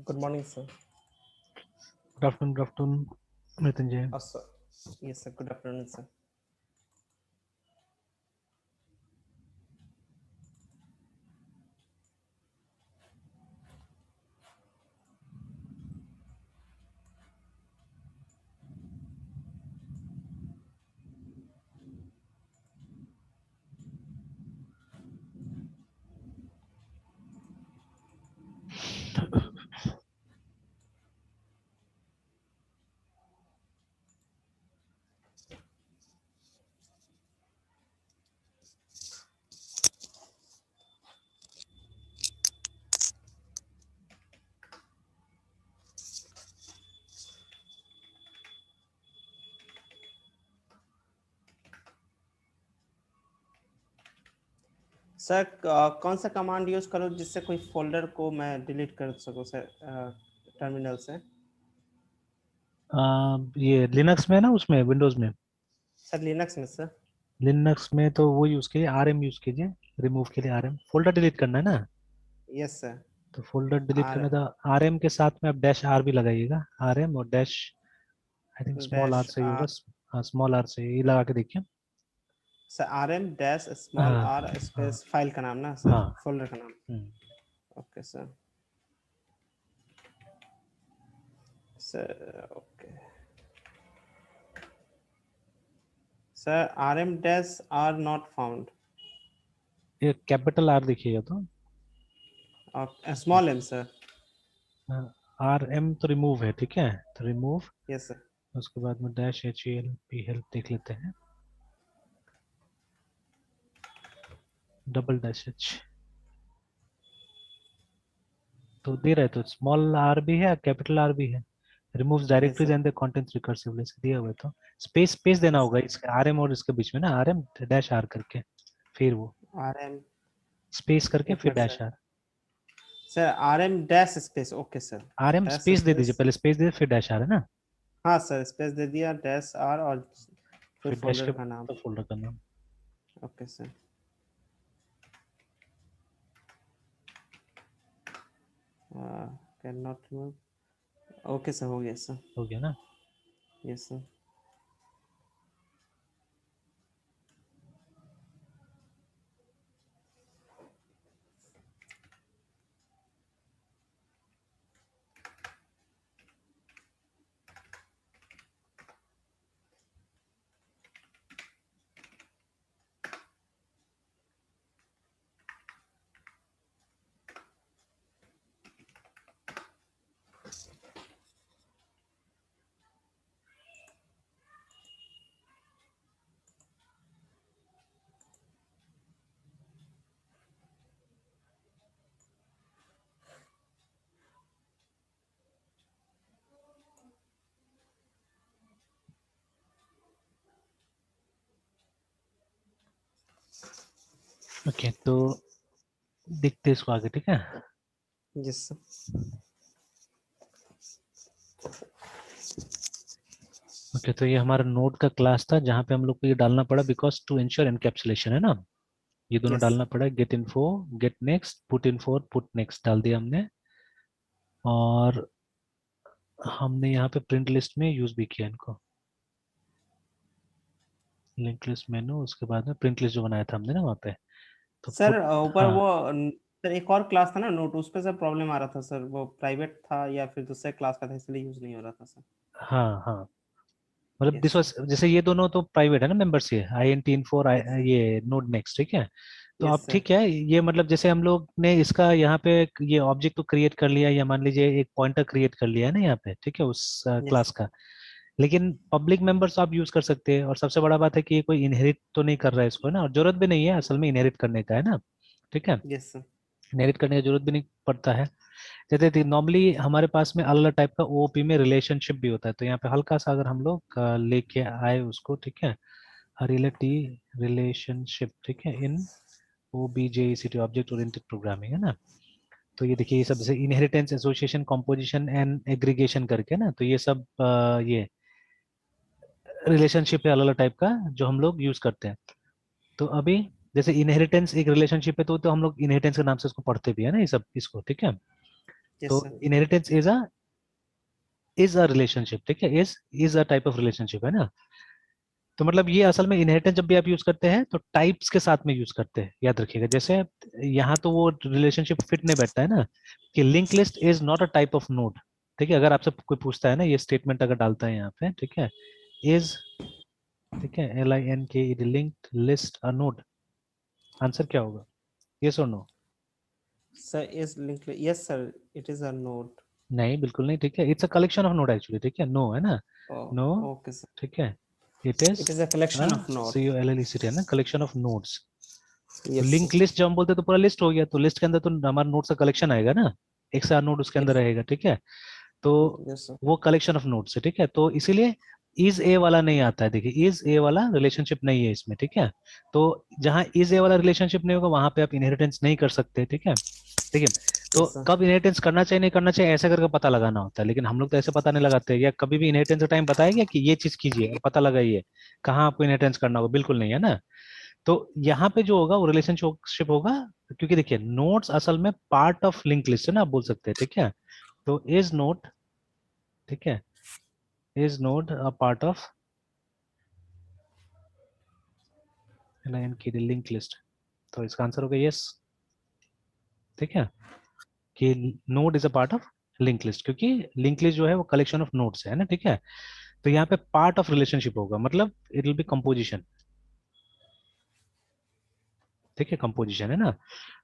Good morning, sir. Good afternoon, Mrityunjay. Sir. Yes, sir. Good afternoon, sir. Sir कौन सा command use करूँ जिससे कोई फोल्डर को मैं डिलीट कर सकूँ सर टर्मिनल से? ये लिनक्स में ना, उसमें विंडोज में। सर लिनक्स में सर। लिनक्स में तो वो यूज कीजिए, आरएम यूज कीजिए। रिमूव के लिए आरएम, फोल्डर डिलीट करना है ना। Yes sir. तो फोल्डर डिलीट आर करना था, आरएम के साथ में आप डैश आर भी लगाइएगा। आरएम और dash, I think small R dash से ही होगा। आर। हाँ, स्मॉल आर से ही लगा के देखिए। सर RM डैश स्मॉल हाँ आर हाँ स्पेस फाइल का नाम ना सर, हाँ। फोल्डर का नाम। Hmm, okay sir. Sir okay sir, RM dash R not found. ये कैपिटल आर देखिएगा तो। Small M sir. R M तो रिमूव है, ठीक है, तो रिमूव। Yes sir. उसके बाद में dash H E L P help देख लेते हैं। डबल डैश एच तो दे रहे, तो स्मॉल आर भी है, कैपिटल आर भी है। Removes yes directories sir. And the contents recursively से दिया हुआ है, तो स्पेस स्पेस देना यस होगा इसके आरएम और इसके बीच में ना, आरएम डैश आर करके, फिर वो RM। स्पेस करके एक फिर minute dash sir. R. Sir RM dash space, okay sir. RM dash space दे दीजिए, स्पेस। पहले स्पेस दे फिर डैश आर है ना। हाँ सर, स्पेस दे दिया, डैश आर और फिर फिर डैश के फोल्डर का नाम। बाद फोल्डर का नाम। Okay sir. Can not remove. Okay sir, हो गया सर। हो गया ना। Yes sir. ओके, तो देखते हैं इसको आगे, ठीक है। Yes sir. ओके, तो ये हमारा नोड का क्लास था जहाँ पे हम लोग को ये डालना पड़ा, बिकॉज टू इंश्योर एनकैप्सुलेशन है ना। ये दोनों यस डालना सर। पड़ा, get info, get next, put info और पुट नेक्स्ट डाल दिया हमने। और हमने यहाँ पे प्रिंट लिस्ट में यूज भी किया इनको, लिंक लिस्ट मेनू, उसके बाद में प्रिंट लिस्ट जो बनाया था हमने ना वहाँ पे, तो सर पुट। ऊपर हाँ वो सर एक और क्लास था ना नोट, उस पे सर प्रॉब्लम आ रहा था सर, वो प्राइवेट था या फिर दूसरे क्लास का था, इसलिए यूज नहीं हो रहा था सर। हाँ हाँ, मतलब यस दिस सर। वाज, जैसे ये दोनों तो प्राइवेट है ना मेंबर्स, ये I N T info, yes sir. ये नोड नेक्स्ट, ठीक है। तो यस अब सर। ठीक है, ये मतलब जैसे हम लोग ने इसका यहाँ पे ये ऑब्जेक्ट तो क्रिएट कर लिया, या मान लीजिए एक पॉइंटर क्रिएट कर लिया है ना यहाँ पे, ठीक है, उस यस क्लास सर। का। लेकिन पब्लिक मेंबर्स आप यूज कर सकते हैं, और सबसे बड़ा बात है कि ये कोई इनहेरिट तो नहीं कर रहा है इसको, है ना, और जरूरत भी नहीं है असल में इनहेरिट करने का, है ना। ठीक है, यस सर। इनहेरिट करने की जरूरत भी नहीं पड़ता है। जैसे नॉर्मली हमारे पास में अलग अलग टाइप का ओओपी में रिलेशनशिप भी होता है, तो यहाँ पे हल्का सा अगर हम लोग लेके आए उसको, ठीक है, रिलेटी रिलेशनशिप, ठीक है, इन OBJECT ऑब्जेक्ट ओरिएंटेड प्रोग्रामिंग, है ना। तो ये देखिए, ये सब जैसे inheritance, association, composition and aggregation करके ना, तो ये सब ये रिलेशनशिप है अलग अलग टाइप का जो हम लोग यूज करते हैं। तो अभी जैसे इनहेरिटेंस एक रिलेशनशिप है, तो हम लोग इनहेरिटेंस के नाम से इसको पढ़ते भी है ना, ये सब इसको, ठीक है। यस तो sir. Inheritance is a relationship, ठीक है, is a type of relationship, है ना। तो मतलब ये असल में इनहेरिटेंस जब भी आप यूज करते हैं तो टाइप्स के साथ में यूज करते हैं, याद रखिएगा। जैसे यहाँ तो वो रिलेशनशिप फिट नहीं बैठता है ना, कि link list is not a type of node, ठीक है। अगर आपसे कोई पूछता है ना, ये स्टेटमेंट अगर डालता है यहाँ पे, ठीक है, इज, ठीक है, LINK linked list a node, answer क्या होगा, यस और no? Sir is link, yes sir, it is a node. नहीं, बिल्कुल नहीं, ठीक है, it's a collection of node actually, ठीक है, नो है ना, नो, ओके सर। ठीक है, it is it is a collection of node. COLLECT है ना, कलेक्शन ऑफ नोड्स। तो यस लिंक सर। लिस्ट जब हम बोलते हैं तो पूरा लिस्ट हो गया, तो लिस्ट के अंदर तो हमारा नोट्स का कलेक्शन आएगा ना, एक से नोड उसके अंदर यस। रहेगा, ठीक है। तो यस सर। वो कलेक्शन ऑफ नोट्स है, ठीक है, तो इसीलिए इज ए वाला नहीं आता है, देखिए इज ए वाला रिलेशनशिप नहीं है इसमें, ठीक है। तो जहां इज ए वाला रिलेशनशिप नहीं होगा वहां पे आप इनहेरिटेंस नहीं कर सकते, ठीक है। देखिए, तो यस सर। कब इनहेरिटेंस करना चाहिए नहीं करना चाहिए ऐसा करके पता लगाना होता है, लेकिन हम लोग तो ऐसे पता नहीं लगाते। या कभी भी इनहेरिटेंस का टाइम बताया गया कि ये चीज कीजिए और पता लगाइए, कहाँ आपको इनहेरिटेंस करना होगा, बिल्कुल नहीं है ना। तो यहाँ पे जो होगा वो रिलेशनशिप होगा, क्योंकि देखिए नोट्स असल में पार्ट ऑफ लिंक लिस्ट है ना, आप बोल सकते हैं, ठीक है। तो इज नोट, ठीक है, is note a part of line की लिंक लिस्ट, तो इसका आंसर होगा यस, ठीक है, कि node is a part of link list, क्योंकि लिंक लिस्ट जो है वो कलेक्शन ऑफ नोड्स है ना, ठीक है। तो यहाँ पे पार्ट ऑफ रिलेशनशिप होगा, मतलब इट विल बी कंपोजिशन, ठीक है, कंपोजिशन है ना।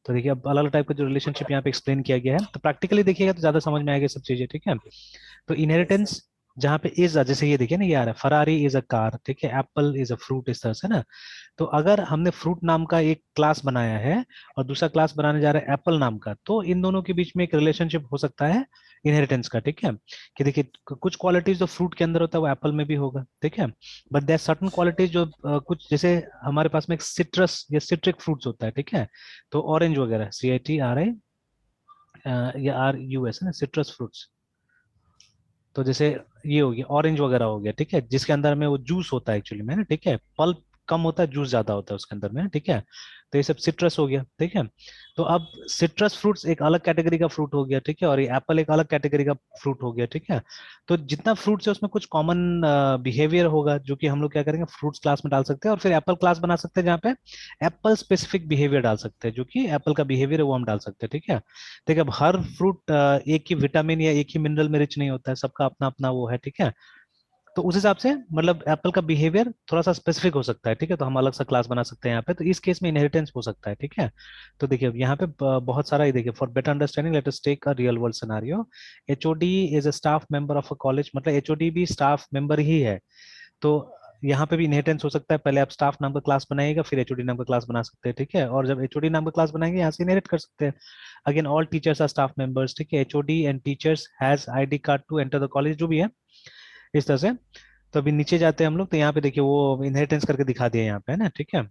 तो देखिए अब अलग अलग टाइप का जो रिलेशनशिप यहाँ पे एक्सप्लेन किया गया है, तो प्रैक्टिकली देखिएगा तो ज्यादा समझ में आएगा ये सब चीजें, ठीक है। तो यस सर। इनहेरिटेंस जहाँ पे इज, जैसे ये देखिए ना, ये आ रहा है फरारी इज अ कार, ठीक है, एप्पल इज अ फ्रूट, इस तरह से ना। तो अगर हमने फ्रूट नाम का एक क्लास बनाया है और दूसरा क्लास बनाने जा रहे हैं एप्पल नाम का, तो इन दोनों के बीच में एक रिलेशनशिप हो सकता है इनहेरिटेंस का, ठीक है। कि देखिए कुछ क्वालिटीज जो फ्रूट के अंदर होता है वो एप्पल में भी होगा, ठीक है। बट देयर सर्टन क्वालिटीज जो कुछ, जैसे हमारे पास में एक सिट्रस या सिट्रिक फ्रूट्स होता है, ठीक है। तो ऑरेंज वगैरह, CITRA या RUS है ना, सिट्रस फ्रूट्स। तो जैसे ये हो गया ऑरेंज वगैरह हो गया, ठीक है, जिसके अंदर में वो जूस होता है एक्चुअली में ना, ठीक है, पल्प कम होता है, जूस ज्यादा होता है उसके अंदर में, ठीक है। तो ये सब सिट्रस हो गया, ठीक है। तो अब सिट्रस फ्रूट्स एक अलग कैटेगरी का फ्रूट हो गया, ठीक है, और ये एप्पल एक अलग कैटेगरी का फ्रूट हो गया, ठीक है। तो जितना फ्रूट्स है उसमें कुछ कॉमन बिहेवियर होगा, जो कि हम लोग क्या करेंगे फ्रूट्स क्लास में डाल सकते हैं, और फिर एप्पल क्लास बना सकते हैं जहाँ पे एप्पल स्पेसिफिक बिहेवियर डाल सकते हैं, जो कि एप्पल का बिहेवियर है वो हम डाल सकते हैं, ठीक है। देखिए अब हर फ्रूट एक ही विटामिन या एक ही मिनरल में रिच नहीं होता है, सबका अपना अपना वो है, ठीक है। तो उस हिसाब से मतलब एप्पल का बिहेवियर थोड़ा सा स्पेसिफिक हो सकता है, ठीक है, तो हम अलग सा क्लास बना सकते हैं यहाँ पे, तो इस केस में इनहेरिटेंस हो सकता है, ठीक है। तो देखिए अब यहाँ पे बहुत सारा, ये देखिए for better understanding let us take a real world scenario. HOD is a staff member of a college, मतलब HOD भी स्टाफ मेंबर ही है। तो यहाँ पे भी इनहेरिटेंस हो सकता है, पहले आप स्टाफ नाम का क्लास बनाइएगा फिर HOD नाम का क्लास बना सकते हैं, ठीक है, और जब HOD नाम का क्लास बनाएंगे यहाँ से इनहेरिट कर सकते हैं। Again all teachers are staff members, ठीक है, HOD and teachers has ID card to enter the college, जो भी है इस तरह से। तो अभी नीचे जाते हैं हम लोग, तो यहाँ पे देखिए वो इनहेरिटेंस करके दिखा दिया यहाँ पे, है ना, ठीक है,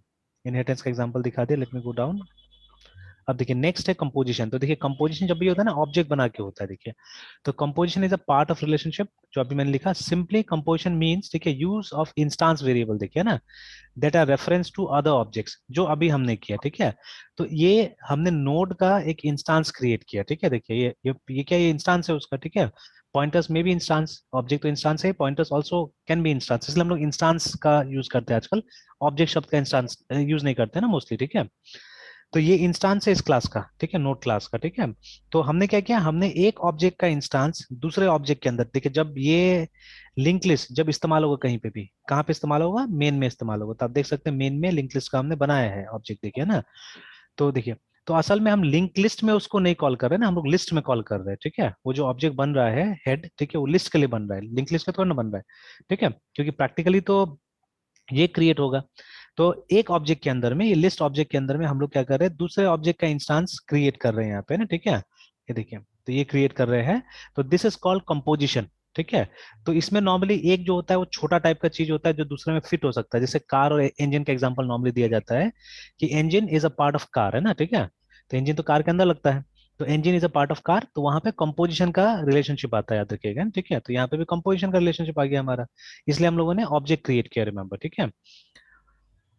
इनहेरिटेंस का एग्जांपल दिखा दिया, लेट मी गो डाउन। अब देखिए नेक्स्ट है कंपोजिशन। तो देखिए कंपोजिशन जब भी होता है ना ऑब्जेक्ट बना के होता है, देखिए। तो composition is a part of relationship, जो अभी मैंने लिखा सिंपली कंपोजिशन मींस, ठीक है, यूज ऑफ इंस्टांस वेरिएबल, देखिए ना, that are reference to other objects, जो अभी हमने किया, ठीक है। तो ये हमने नोड का एक इंस्टांस क्रिएट किया, ठीक है, देखिए ये क्या, ये इंस्टांस है उसका, ठीक है। पॉइंटर्स में भी इंस्टांस, ऑब्जेक्ट तो इंस्टांस है, pointers also can be instance, इसलिए हम लोग इंस्टांस का यूज करते हैं आजकल, ऑब्जेक्ट शब्द का इंस्टांस यूज नहीं करते ना मोस्टली, ठीक है। तो ये इंस्टांस है इस क्लास का, ठीक है, नोड क्लास का, ठीक है। तो हमने क्या किया, हमने एक ऑब्जेक्ट का इंस्टांस दूसरे ऑब्जेक्ट के अंदर, देखिए जब ये लिंक लिस्ट जब इस्तेमाल होगा कहीं पे भी, कहाँ पे इस्तेमाल होगा, मेन में इस्तेमाल होगा, तो आप देख सकते हैं मेन में लिंक लिस्ट का हमने बनाया है ऑब्जेक्ट, देखिए ना। तो देखिए, तो असल में हम लिंक लिस्ट में उसको नहीं कॉल कर रहे हैं ना, हम लोग लिस्ट में कॉल कर रहे हैं, ठीक है। वो जो ऑब्जेक्ट बन रहा है हेड, ठीक है, वो लिस्ट के लिए बन रहा है, लिंक लिस्ट का थोड़ा ना बन रहा है, ठीक है, क्योंकि प्रैक्टिकली तो ये क्रिएट होगा। तो एक ऑब्जेक्ट के अंदर में, ये लिस्ट ऑब्जेक्ट के अंदर में हम लोग क्या कर रहे हैं, दूसरे ऑब्जेक्ट का इंस्टांस क्रिएट कर रहे हैं यहाँ पे ना, ठीक है, ये देखिए, तो ये क्रिएट कर रहे हैं। तो दिस इज कॉल्ड कंपोजिशन, ठीक है। तो इसमें नॉर्मली एक जो होता है वो छोटा टाइप का चीज होता है जो दूसरे में फिट हो सकता है, जैसे कार और इंजन का एग्जांपल नॉर्मली दिया जाता है कि engine is a part of car, है ना, ठीक है। तो इंजन तो कार के अंदर लगता है, तो engine is a part of car, तो वहां पे कंपोजिशन का रिलेशनशिप आता है, याद रखिएगा, ठीक है। तो यहाँ पे भी कंपोजिशन का रिलेशनशिप आ गया हमारा, इसलिए हम लोगों ने ऑब्जेक्ट क्रिएट किया, रिमेंबर, ठीक है।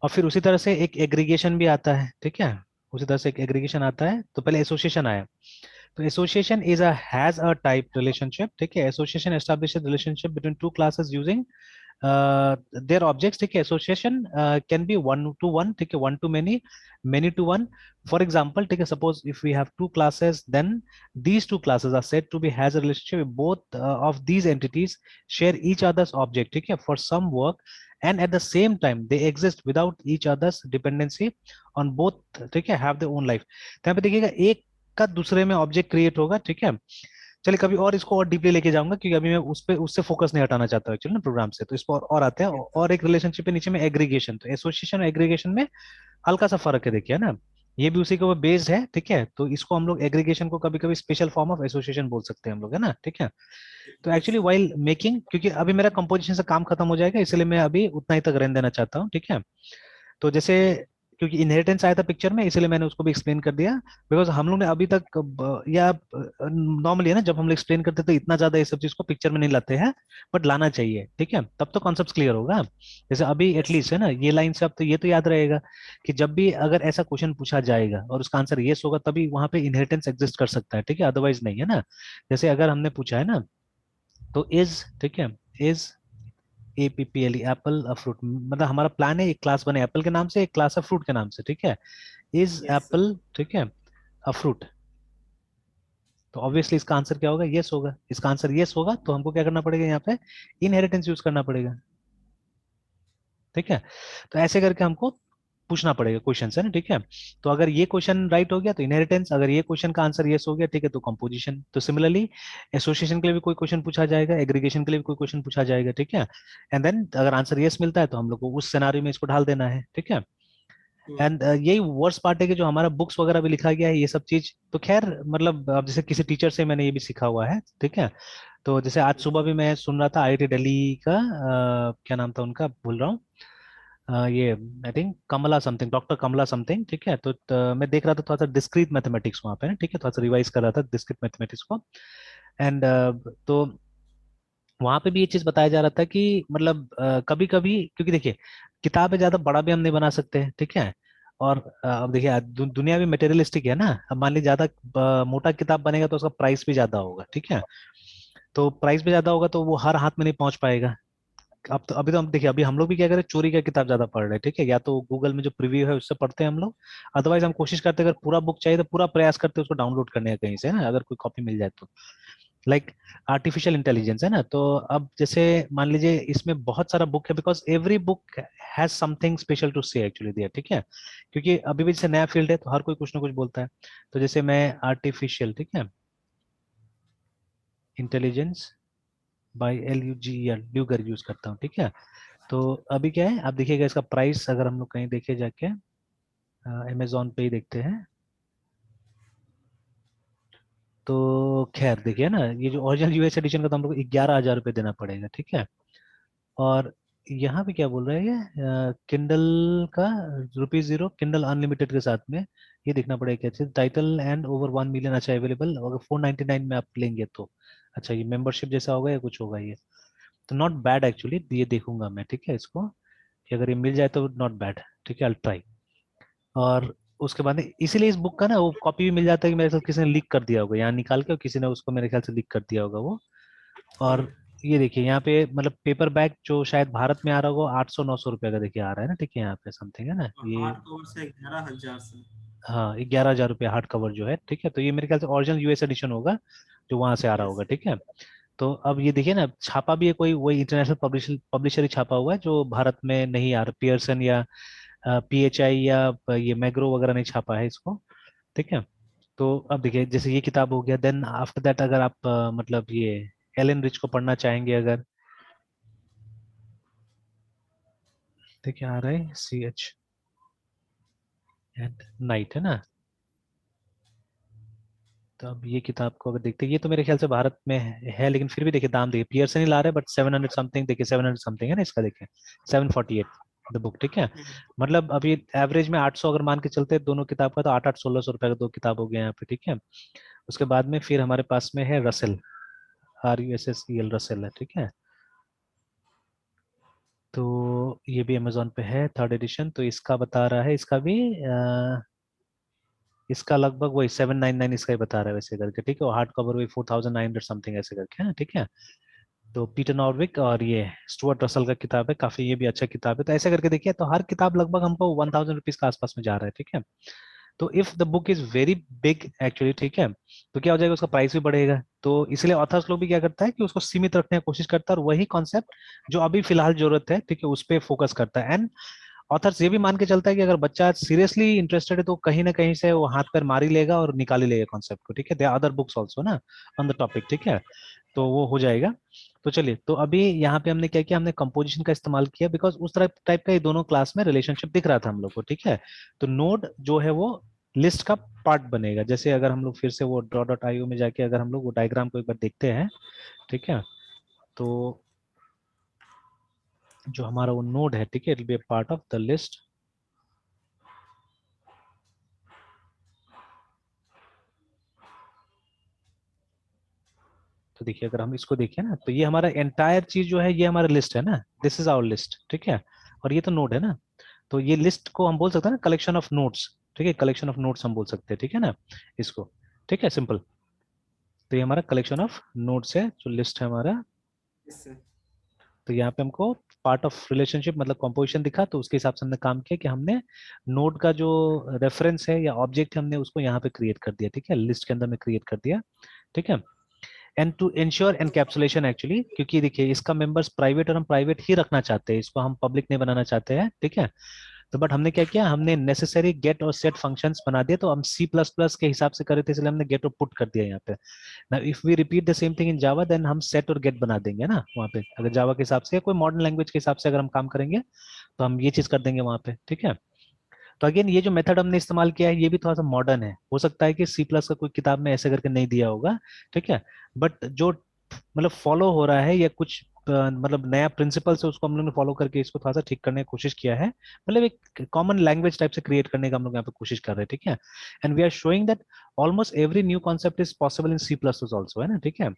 और फिर उसी तरह से एक एग्रीगेशन भी आता है, ठीक है, उसी तरह से एक एग्रीगेशन आता है, तो पहले एसोसिएशन आया, तो association is a has a type relationship, ठीक है। Association establishes relationship between two classes using their objects, ठीक है। Association can be one to one, ठीक है, one to many, many to one. For example, ठीक है, suppose if we have two classes, then these two classes are said to be has a relationship with both of these entities share each other's object, ठीक है, for some work, and at the same time they exist without each other's dependency on both, ठीक है, have their own life। तो यहाँ पे देखिएगा एक का दूसरे में ऑब्जेक्ट क्रिएट होगा, ठीक है। चलिए कभी और इसको और डीपली लेके जाऊंगा, क्योंकि अभी मैं उस पे उससे फोकस नहीं हटाना चाहता एक्चुअली ना प्रोग्राम से। तो इस पर और आते हैं। और एक रिलेशनशिप है नीचे में, एग्रीगेशन। तो एसोसिएशन और एग्रीगेशन में हल्का सा फर्क है, देखिए ना, ये भी उसी के ऊपर बेस्ड है, ठीक है। तो इसको हम लोग एग्रीगेशन को कभी कभी स्पेशल फॉर्म ऑफ एसोसिएशन बोल सकते हैं हम लोग, है ना, ठीक है। तो yes actually sir. While making, क्योंकि अभी मेरा कंपोजिशन से काम खत्म हो जाएगा, इसलिए मैं अभी उतना ही तक रहने देना चाहता हूँ, ठीक है। तो जैसे क्योंकि इनहेरिटेंस आया था पिक्चर में, इसलिए मैंने उसको भी एक्सप्लेन कर दिया। बिकॉज हम लोग ने अभी तक या नॉर्मली है ना, जब हम लोग एक्सप्लेन करते तो इतना ज्यादा ये सब चीज को पिक्चर में नहीं लाते हैं, बट लाना चाहिए, ठीक है, तब तो कॉन्सेप्ट क्लियर होगा। जैसे अभी यस एटलीस्ट है ना, ये लाइन से अब तो ये तो याद रहेगा कि जब भी अगर ऐसा क्वेश्चन पूछा जाएगा और उसका आंसर येस होगा, तभी वहां पे इनहेरिटेंस एग्जिस्ट कर सकता है, ठीक है, अदरवाइज नहीं, है ना। जैसे अगर हमने पूछा है ना, तो इज, ठीक है, is APPLE Apple a fruit, मतलब हमारा प्लान है एक क्लास बने एप्पल के नाम से, एक क्लास है फ्रूट के नाम से, ठीक है। Is yes sir. एप्पल, ठीक है, अ फ्रूट। तो ऑब्वियसली इसका आंसर क्या होगा, यस होगा। इसका आंसर यस होगा तो हमको क्या करना पड़ेगा, यहाँ पे इनहेरिटेंस यूज करना पड़ेगा, ठीक है। तो ऐसे करके हमको पूछना पड़ेगा क्वेश्चन है ना, ठीक है। तो अगर ये क्वेश्चन राइट हो गया तो इनहेरिटेंस, अगर ये क्वेश्चन का आंसर यस हो गया, ठीक है, तो कंपोजिशन। तो सिमिलरली एसोसिएशन के लिए भी कोई क्वेश्चन पूछा जाएगा, एग्रीगेशन के लिए भी कोई क्वेश्चन पूछा जाएगा, ठीक है। एंड देन अगर आंसर यस मिलता है तो हम लोग को उस सिनारियो में इसको ढाल देना है, ठीक है। एंड यही वर्स्ट पार्ट है कि जो हमारा बुक्स वगैरह भी लिखा गया है ये सब चीज, तो खैर मतलब अब जैसे किसी टीचर से मैंने ये भी सीखा हुआ है, ठीक है। तो जैसे आज सुबह भी मैं सुन रहा था IIT दिल्ली का, क्या नाम था उनका, भूल रहा हूँ, ये I think Kamala something, doctor Kamala something, ठीक है। तो मैं देख रहा था थोड़ा सा डिस्क्रीट मैथमेटिक्स वहाँ पे ना, ठीक है, थोड़ा सा रिवाइज कर रहा था डिस्क्रीट मैथमेटिक्स को। एंड तो वहां पे भी ये चीज बताया जा रहा था कि मतलब कभी कभी, क्योंकि देखिए किताबें ज्यादा बड़ा भी हम नहीं बना सकते हैं, ठीक है। और अब देखिए आज दुनिया भी मटेरियलिस्टिक है ना। अब मान लीजिए ज्यादा मोटा किताब बनेगा तो उसका प्राइस भी ज्यादा होगा, ठीक है। तो प्राइस भी ज्यादा होगा तो वो हर हाथ में नहीं पहुंच पाएगा। अब तो अभी तो हम देखिए, अभी हम लोग भी क्या करें, चोरी का किताब ज्यादा पढ़ रहे हैं, ठीक है, या तो गूगल में जो प्रीव्यू है उससे पढ़ते हैं हम लोग। अदरवाइज हम कोशिश करते हैं अगर पूरा बुक चाहिए तो पूरा प्रयास करते हैं उसको डाउनलोड करने का कहीं से, है ना, अगर कोई कॉपी मिल जाए तो। लाइक आर्टिफिशियल इंटेलिजेंस है ना, तो अब जैसे मान लीजिए इसमें बहुत सारा बुक है, because every book has something special to say actually दिया, ठीक है। क्योंकि अभी भी जैसे नया फील्ड है तो हर कोई कुछ ना कुछ बोलता है। तो जैसे मैं आर्टिफिशियल, ठीक है, इंटेलिजेंस बाय LUGER ल्यूगर यूज करता हूँ, ठीक है। तो अभी क्या है, आप देखिएगा इसका प्राइस, अगर हम लोग कहीं देखे जाके अमेजोन पे ही देखते हैं, तो खैर देखिए ना, ये जो ओरिजिनल US एडिशन का तो हम लोग को 11,000 रुपये देना पड़ेगा, ठीक है। और यहाँ पे क्या बोल रहे हैं, ये किंडल का ₹0 किंडल अनलिमिटेड के साथ में ये देखना पड़ेगा क्या चीज, टाइटल एंड ओवर 1 मिलियन, अच्छा अवेलेबल, अगर 499 में आप लेंगे तो। अच्छा ये मेंबरशिप जैसा होगा या कुछ होगा ये। तो नॉट बैड एक्चुअली, ये देखूंगा मैं, ठीक है, इसको कि अगर ये मिल जाए तो नॉट बैड, ठीक है, I'll ट्राई। और उसके बाद इसीलिए इस बुक का ना वो कॉपी भी मिल जाता है कि मेरे साथ किसी ने लीक कर दिया होगा यहाँ निकाल के, और किसी ने उसको मेरे ख्याल से लीक कर दिया होगा वो। और ये देखिए यहाँ पे मतलब पेपर बैग जो शायद भारत में आ रहा होगा 800-900 रुपये का देखिए आ रहा है ना, ठीक है, यहाँ पे समथिंग है ना ये। हार्ड कवर से 11,000 से। हाँ 11,000 रुपये हार्ड कवर जो है, ठीक है। तो ये मेरे ख्याल से ओरिजिनल US एडिशन होगा जो वहां से आ रहा यस। होगा, ठीक है। तो अब ये देखिए ना, छापा भी है कोई वही इंटरनेशनल पब्लिशर ही छापा हुआ है, जो भारत में नहीं आ रहा, पियर्सन या PHI या ये मैग्रो वगैरह नहीं छापा है इसको, ठीक है। तो अब देखिए जैसे ये किताब हो गया, देन आफ्टर दैट अगर आप मतलब ये एलन रिच को पढ़ना चाहेंगे अगर, देखिए आ रहा है CH एट नाइट, है ना। तो अब ये किताब को अगर देखते हैं, ये तो मेरे ख्याल से भारत में है लेकिन फिर भी देखिए दाम देखिए, पियर्सन ही ला रहा है, बट 700 समथिंग, देखिए 700 समथिंग है ना इसका, देखिए 748 द बुक, ठीक है। मतलब अभी एवरेज में 800 अगर मान के चलते हैं दोनों किताब का, तो 8-8 1600 रुपए का दो किताब हो गया यहाँ पे, ठीक है। उसके बाद में फिर हमारे पास में है रसेल, RUSSEL रसेल है, ठीक है। तो ये भी अमेजोन पे है थर्ड एडिशन, तो इसका बता रहा है इसका भी इसका लगभग वही 799 इसका ही बता रहा है वैसे करके, ठीक है। और हार्ड कवर वही 4900 समथिंग ऐसे करके है, ठीक है। तो पीटर नॉर्विक और ये स्टुअर्ट रसल का किताब है, काफी ये भी अच्छा किताब है। तो ऐसे करके देखिए, तो हर किताब लगभग हमको 1000 रुपीज के आसपास में जा रहा है, ठीक है। तो if the book is very big actually, ठीक है, तो क्या हो जाएगा, उसका प्राइस भी बढ़ेगा। तो इसलिए ऑथर्स लोग भी क्या करता है कि उसको सीमित रखने की कोशिश करता है, और वही कॉन्सेप्ट जो अभी फिलहाल जरूरत है, ठीक है, उस पर फोकस करता है। एंड ऑथर्स ये भी मान के चलता है कि अगर बच्चा सीरियसली इंटरेस्टेड है तो कहीं ना कहीं से वो हाथ पैर मार ही लेगा और निकाल ही लेगा कॉन्सेप्ट को, ठीक है। देयर अदर बुक्स आल्सो ना ऑन द टॉपिक, ठीक है। तो वो हो जाएगा। तो चलिए, तो अभी यहाँ पे हमने क्या किया, हमने कंपोजिशन का इस्तेमाल किया, बिकॉज उस तरह टाइप का ये दोनों क्लास में रिलेशनशिप दिख रहा था हम लोग को, ठीक है। तो नोड जो है वो लिस्ट का पार्ट बनेगा। जैसे अगर हम लोग फिर से वो ड्रॉ डॉट आईओ में जाके अगर हम लोग वो डायग्राम को एक बार देखते हैं, ठीक है, तो जो हमारा वो नोड है, ठीक है, it will be a part of the list. तो देखिए, अगर हम इसको देखें ना, तो ये हमारा एंटायर चीज जो है ये हमारा लिस्ट है ना, दिस इज आवर लिस्ट, ठीक है। और ये तो नोड है ना, तो ये लिस्ट को हम बोल सकते हैं ना कलेक्शन ऑफ नोट्स, ठीक है, कलेक्शन ऑफ नोट्स हम बोल सकते हैं, ठीक है ना इसको, ठीक है, सिंपल। तो ये हमारा कलेक्शन ऑफ नोट्स है, जो लिस्ट है हमारा। Yes, sir. तो यहाँ पे हमको पार्ट ऑफ रिलेशनशिप मतलब कॉम्पोजिशन दिखा, तो उसके हिसाब से हमने काम किया कि हमने नोड का जो रेफरेंस है या ऑब्जेक्ट है, हमने उसको यहाँ पे क्रिएट कर दिया, ठीक है, लिस्ट के अंदर में क्रिएट कर दिया, ठीक है। And to ensure encapsulation actually, क्योंकि देखिए इसका मेंबर्स प्राइवेट और हम प्राइवेट ही रखना चाहते हैं, इसको हम पब्लिक नहीं बनाना चाहते हैं, ठीक है। तो बट हमने क्या किया, हमने नेसेसरी गेट और सेट फंक्शंस बना दिए। तो हम सी प्लस प्लस के हिसाब से कर रहे थे, इसलिए हमने गेट और पुट कर दिया यहाँ पे। ना if we repeat the same thing in Java, then हम सेट और गेट बना देंगे ना वहाँ पे। अगर जावा के हिसाब से या कोई मॉडर्न लैंग्वेज के हिसाब से अगर हम काम करेंगे, तो हम ये चीज कर देंगे वहाँ पे, ठीक है। तो अगेन ये जो मेथड हमने इस्तेमाल किया है, ये भी थोड़ा सा मॉडर्न है। हो सकता है कि सी प्लस का कोई किताब में ऐसे करके नहीं दिया होगा, ठीक है। बट जो मतलब फॉलो हो रहा है या कुछ मतलब नया प्रिंसिपल से उसको हम लोग ने फॉलो करके इसको थोड़ा सा ठीक करने की कोशिश किया है। मतलब एक कॉमन लैंग्वेज टाइप से क्रिएट करने का हम लोग यहाँ पे कोशिश कर रहे हैं, ठीक है। And we are showing that almost every new concept is possible in C plus also, है ना, ठीक है।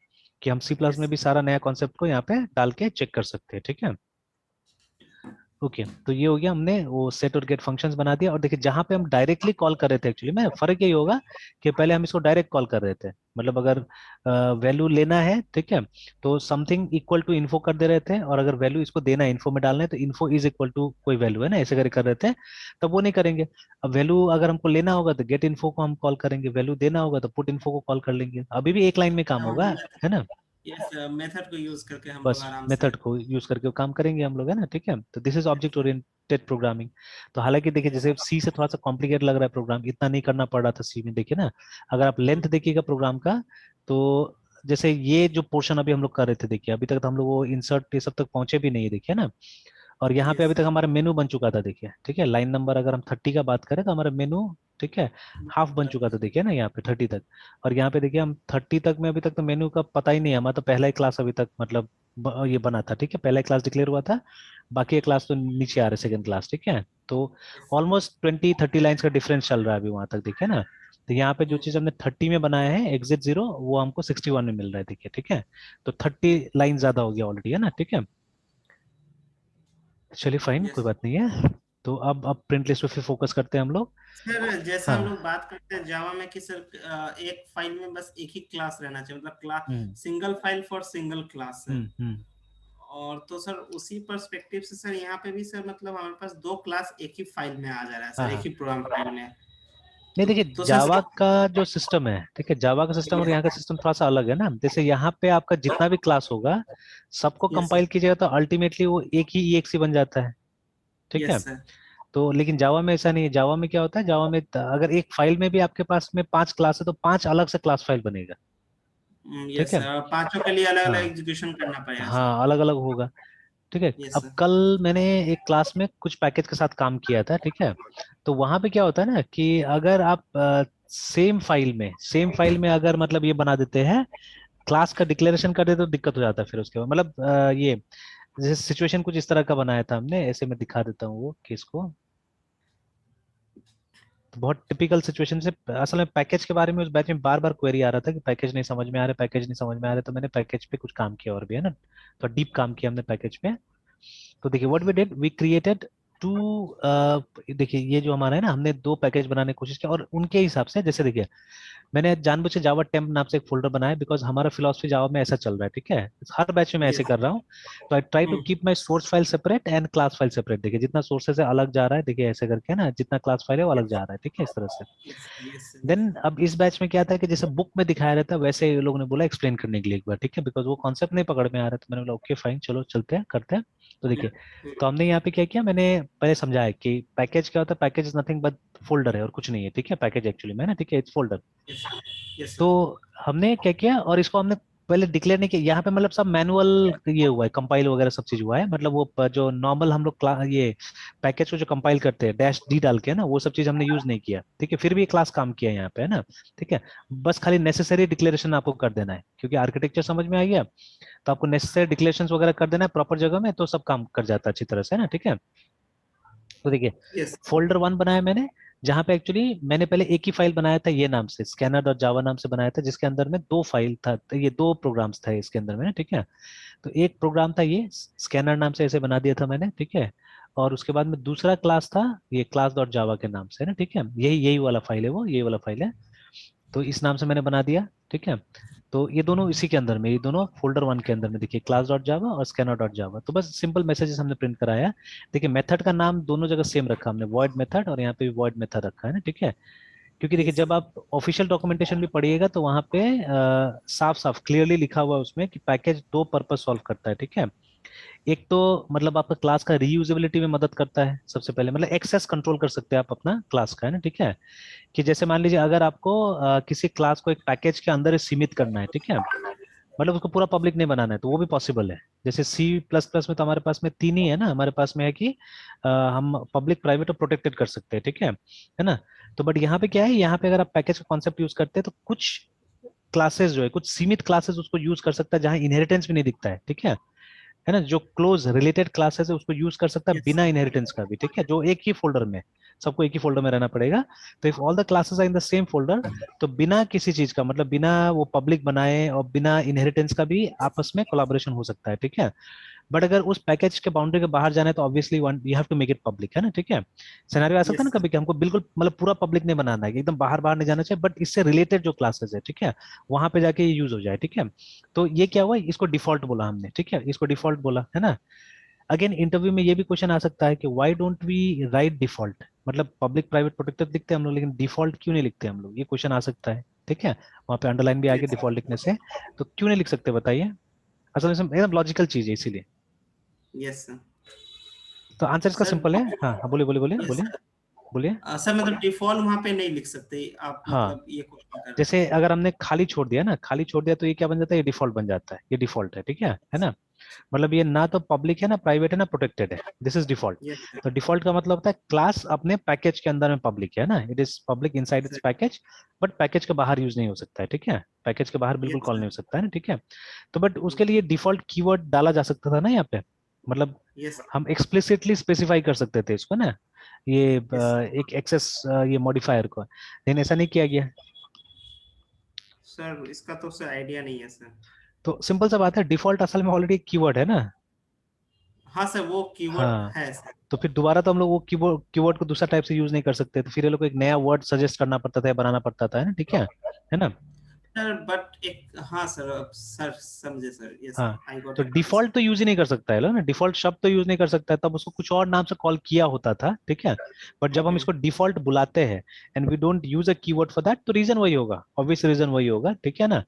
कि हम सी प्लस में Yes. भी सारा नया कॉन्सेप्ट को यहाँ पे डाल के चेक कर सकते हैं, ठीक है। ओके, तो ये हो गया, हमने वो सेट और गेट फंक्शंस बना दिया। और देखिए, जहां पे हम डायरेक्टली कॉल कर रहे थे, एक्चुअली में फर्क यही होगा कि पहले हम इसको डायरेक्ट कॉल कर रहे थे, मतलब अगर वैल्यू लेना है, ठीक है, तो समथिंग इक्वल टू इन्फो कर दे रहे थे। और अगर वैल्यू इसको देना है, इन्फो में डालना है, तो इन्फो इज इक्वल टू कोई वैल्यू, है ना, ऐसे करके कर रहे थे। तब वो नहीं करेंगे। अब वैल्यू अगर हमको लेना होगा तो गेट इन्फो को हम कॉल करेंगे, वैल्यू देना होगा तो पुट इन्फो को कॉल कर लेंगे। अभी भी एक लाइन में काम होगा, है ना। यस, मेथड को यूज करके हम लोग बस आराम से। मेथड को यूज करके वो काम करेंगे हम लोग, है ना, ठीक है। तो this is object oriented programming. तो हालांकि देखिए, जैसे सी से थोड़ा सा कॉम्प्लिकेट लग रहा है प्रोग्राम, इतना नहीं करना पड़ रहा था सी में, देखिए ना। अगर आप लेंथ देखिएगा प्रोग्राम का, तो जैसे ये जो पोर्शन अभी हम लोग कर रहे थे, देखिए अभी तक तो हम लोग वो इंसर्ट ये सब तक पहुंचे भी नहीं है, देखिए ना। और यहाँ पे यस अभी तक सर। हमारा मेनू बन चुका था, देखिए, ठीक है। लाइन नंबर अगर हम 30 का बात करें तो हमारा मेनू, ठीक है, हाफ बन चुका था, देखिए ना, यहाँ पे 30 तक। और यहाँ पे देखिए हम 30 तक में अभी तक तो मेनू का पता ही नहीं है हमारा, तो पहला ही क्लास अभी तक मतलब ये बना था, ठीक है, पहला ही क्लास डिक्लेयर हुआ था। बाकी क्लास तो नीचे आ रहे, सेकंड क्लास, ठीक है। तो यस सर। ऑलमोस्ट 20-30 लाइन्स का डिफरेंस चल रहा है अभी वहां तक, देखिए ना। तो यहाँ पे जो चीज हमने 30 में बनाया है एग्जिट 0, वो हमको 61 में मिल रहा है, देखिए, ठीक है। तो 30 लाइन ज्यादा हो गया ऑलरेडी, है ना, ठीक है। चलिए फाइन, कोई यस बात नहीं है। तो अब प्रिंट लिस्ट पे फिर फोकस करते हैं हम लोग। सर, जैसे हम लोग हाँ। बात करते हैं जावा में कि सर एक फाइल में बस एक ही क्लास रहना चाहिए, मतलब hmm class single file for single class है। हम्म। और तो सर उसी पर्सपेक्टिव से सर यहाँ पे भी सर मतलब हमारे पास दो क्लास एक ही फाइल में आ जा रहा है हाँ सर, एक हाँ। ही प्रोग्राम फाइल में। नहीं देखिए, तो सर जावा का जो सिस्टम है, ठीक है, जावा का सिस्टम और यहाँ का सिस्टम थोड़ा सा अलग है ना। जैसे यहाँ पे आपका जितना भी क्लास होगा, सबको यस कंपाइल सर। कीजिएगा तो अल्टीमेटली वो एक ही EXE बन जाता है, ठीक है। Yes sir. तो लेकिन जावा में ऐसा नहीं है। जावा में क्या होता है, जावा में अगर एक फाइल में भी आपके पास में 5 क्लास है, तो 5 अलग से क्लास फाइल बनेगा, ठीक यस है। सर, पांचों के लिए अलग अलग हाँ एग्जीक्यूशन करना पड़ेगा सर। हाँ, अलग अलग होगा, ठीक है। यस अब सर। कल मैंने एक क्लास में कुछ पैकेज के साथ काम किया था, ठीक है। तो वहां पे क्या होता है ना कि अगर आप सेम फाइल में अगर मतलब ये बना देते हैं, क्लास का डिक्लेरेशन कर देते तो दिक्कत हो जाता है फिर उसके बाद। मतलब ये जैसे सिचुएशन कुछ इस तरह का बनाया था हमने, ऐसे मैं दिखा देता हूँ वो केस को। तो बहुत टिपिकल सिचुएशन से, असल में पैकेज के बारे में उस बैच में बार बार क्वेरी आ रहा था कि पैकेज नहीं समझ में आ रहा, पैकेज नहीं समझ में आ रहा। तो मैंने पैकेज पे कुछ काम किया और भी, है ना, तो डीप काम किया हमने पैकेज पे। तो देखिए what we did, we created to देखिए ये जो हमारा है ना, हमने 2 पैकेज बनाने की कोशिश की और उनके हिसाब से, जैसे देखिए मैंने जानबूझ के जावा टेम्प नाम से एक फोल्डर बनाया, बिकॉज हमारा फिलोसफी जावा में ऐसा चल रहा है, ठीक है, हर बैच में मैं ऐसे यस। कर रहा हूँ। तो I try to keep my source file separate and class file separate. देखिए जितना सोर्सेज है अलग जा रहा है, देखिए ऐसे करके ना, जितना क्लास फाइल है वो अलग जा रहा है, ठीक है, इस तरह से। यस यस देन अब इस बैच में क्या था कि जैसे बुक में दिखाया रहता है वैसे ये लोगों ने बोला एक्सप्लेन करने के लिए एक बार, ठीक है, बिकॉज वो कॉन्सेप्ट नहीं पकड़ में आ रहा, तो मैंने बोला ओके फाइन, चलो चलते हैं करते हैं। तो देखिए, तो हमने यहाँ पे क्या किया, मैंने पहले समझाया कि पैकेज क्या होता है। Package is nothing but folder है और कुछ नहीं है, ठीक है, पैकेज एक्चुअली में ना, ठीक है, इट्स फोल्डर। यस यस तो सर। हमने क्या किया, और इसको हमने पहले डिक्लेयर नहीं किया यहाँ पे, मतलब सब मैनुअल ये हुआ है, कंपाइल वगैरह सब चीज हुआ है, मतलब वो जो नॉर्मल हम लोग ये पैकेज को जो कंपाइल करते हैं डैश डी डाल के ना, वो सब चीज हमने यूज नहीं किया, ठीक है, फिर भी ये क्लास काम किया यहाँ पे, है ना, ठीक है। बस खाली नेसेसरी डिक्लेरेशन आपको कर देना है, क्योंकि आर्किटेक्चर समझ में आ गया, तो आपको नेसेसरी डिक्लेरेशन वगैरह कर देना है प्रॉपर जगह में, तो सब काम कर जाता है अच्छी तरह से, है ना, ठीक है। तो देखिए, यस फोल्डर 1 बनाया मैंने, जहां पे एक्चुअली मैंने पहले एक ही फाइल बनाया था ये नाम से, स्कैनर डॉट जावा नाम से बनाया था, जिसके अंदर में 2 फाइल था, तो ये 2 प्रोग्राम्स था इसके अंदर में, ठीक है। तो एक प्रोग्राम था ये स्कैनर नाम से, ऐसे बना दिया था मैंने, ठीक है। और उसके बाद में दूसरा क्लास था ये क्लास डॉट जावा के नाम से, ना, ठीक है, यही यही वाला फाइल है, वो यही वाला फाइल है। तो इस नाम से मैंने बना दिया, ठीक है। तो ये दोनों इसी के अंदर में, ये दोनों फोल्डर 1 के अंदर में, देखिए क्लास डॉट जावा और स्कैनर डॉट जावा। तो बस सिंपल मैसेजेस हमने प्रिंट कराया। देखिए मेथड का नाम दोनों जगह सेम रखा हमने, वॉइड मेथड, और यहाँ पे भी वॉइड मेथड रखा है ना, ठीक है। क्योंकि देखिए यस जब आप ऑफिशियल डॉक्यूमेंटेशन भी पढ़िएगा तो वहाँ पे साफ साफ क्लियरली लिखा हुआ है उसमें कि पैकेज 2 पर्पस सॉल्व करता है, ठीक है। एक तो मतलब आपका क्लास का रीयूजेबिलिटी में मदद करता है, सबसे पहले मतलब एक्सेस कंट्रोल कर सकते हैं आप अपना क्लास का, है ना, ठीक है। कि जैसे मान लीजिए अगर आपको किसी क्लास को एक पैकेज के अंदर ही सीमित करना है, ठीक है, मतलब उसको पूरा पब्लिक नहीं बनाना है, तो वो भी पॉसिबल है। जैसे सी प्लस प्लस में तो हमारे पास में 3 ही है ना, हमारे पास में है कि हम पब्लिक प्राइवेट और प्रोटेक्टेड कर सकते हैं, ठीक है ना। तो बट यहाँ पे क्या है, यहाँ पे अगर आप पैकेज का कॉन्सेप्ट यूज करते हैं तो कुछ क्लासेस जो है, कुछ सीमित क्लासेस उसको यूज कर सकता है जहां इनहेरिटेंस भी नहीं दिखता है ना, जो क्लोज रिलेटेड क्लासेस है उसको यूज कर सकता है यस बिना इनहेरिटेंस का भी, ठीक है, जो एक ही फोल्डर में, सबको एक ही फोल्डर में रहना पड़ेगा। तो if all the classes are in the same folder, तो बिना किसी चीज का मतलब बिना वो पब्लिक बनाए और बिना इनहेरिटेंस का भी आपस में कोलाबोरेशन हो सकता है, ठीक है। बट अगर उस पैकेज के बाउंड्री के बाहर जाना है तो obviously one you have to make it public, है ना, ठीक है। सिनेरियो आ सकता है यस ना कभी कि हमको बिल्कुल मतलब पूरा पब्लिक नहीं बनाना है, कि एकदम बाहर बाहर नहीं जाना चाहिए, बट इससे रिलेटेड जो क्लासेस है, ठीक है, वहां पे जाके ये यूज हो जाए, ठीक है। तो ये क्या हुआ, इसको डिफॉल्ट बोला हमने, ठीक है, इसको डिफॉल्ट बोला, है ना। अगेन इंटरव्यू में ये भी क्वेश्चन आ सकता है कि why don't we write default, मतलब पब्लिक प्राइवेट प्रोटेक्टेड लिखते हैं हम लोग लेकिन डिफॉल्ट क्यों नहीं लिखते हम लोग, ये क्वेश्चन आ सकता है, ठीक है। वहां पे अंडरलाइन भी आ गया यस डिफॉल्ट लिखने से, तो क्यों नहीं लिख सकते बताइए। असल में एकदम लॉजिकल चीज है इसीलिए। Yes sir. तो आंसर इसका सर सिंपल है, हाँ हाँ, बोलिए बोलिए बोलिए यस बोलिए बोलिए। सर, मतलब डिफॉल्ट वहां पे नहीं लिख सकते आप, हाँ, मतलब ये क्वेश्चन कर रहे जैसे अगर हमने खाली छोड़ दिया ना, खाली छोड़ दिया तो ये क्या बन जाता है, ये डिफॉल्ट बन जाता है, ये डिफॉल्ट है, ठीक है ना। मतलब ये ना तो पब्लिक है ना प्राइवेट है ना प्रोटेक्टेड है, दिस इज डिफॉल्ट। हैं। Yes sir. तो डिफॉल्ट का मतलब होता है क्लास अपने पैकेज के अंदर में पब्लिक है ना, it is public inside it's sir package, but package के बाहर यूज नहीं हो सकता है, ठीक है, पैकेज के बाहर बिल्कुल यस कॉल नहीं सर। हो सकता है ना, ठीक है। तो बट उसके लिए डिफॉल्ट कीवर्ड डाला जा सकता था ना यहाँ पे, मतलब यस हम एक्सप्लिसिटली स्पेसिफाई कर सकते थे इसको ना, ये यस एक एक्सेस ये मॉडिफायर को, लेकिन ऐसा नहीं किया गया। सर, इसका तो सर आइडिया नहीं है सर। तो सिंपल सा बात है, डिफॉल्ट असल में ऑलरेडी एक कीवर्ड है ना। हाँ सर, वो कीवर्ड हाँ, है सर। तो फिर दोबारा तो हम लोग वो कीवर्ड कीवर्ड को दूसरा टाइप से यूज नहीं कर सकते, तो फिर ये लोग को एक नया वर्ड सजेस्ट करना पड़ता था या बनाना पड़ता था, है ना, ठीक है ना। सर बट एक, हाँ सर, अब सर समझे सर, यस हाँ, सर, आई गॉट तो इट नाउ डिफॉल्ट सर। तो यूज ही नहीं कर सकता है लोग ना, डिफॉल्ट शब्द तो यूज नहीं कर सकता है, तब उसको कुछ और नाम से कॉल किया होता था, ठीक है। बट जब हम इसको डिफॉल्ट बुलाते हैं and we don't use a keyword for that, तो रीजन वही होगा, ऑब्वियस रीजन वही होगा, ठीक है ना।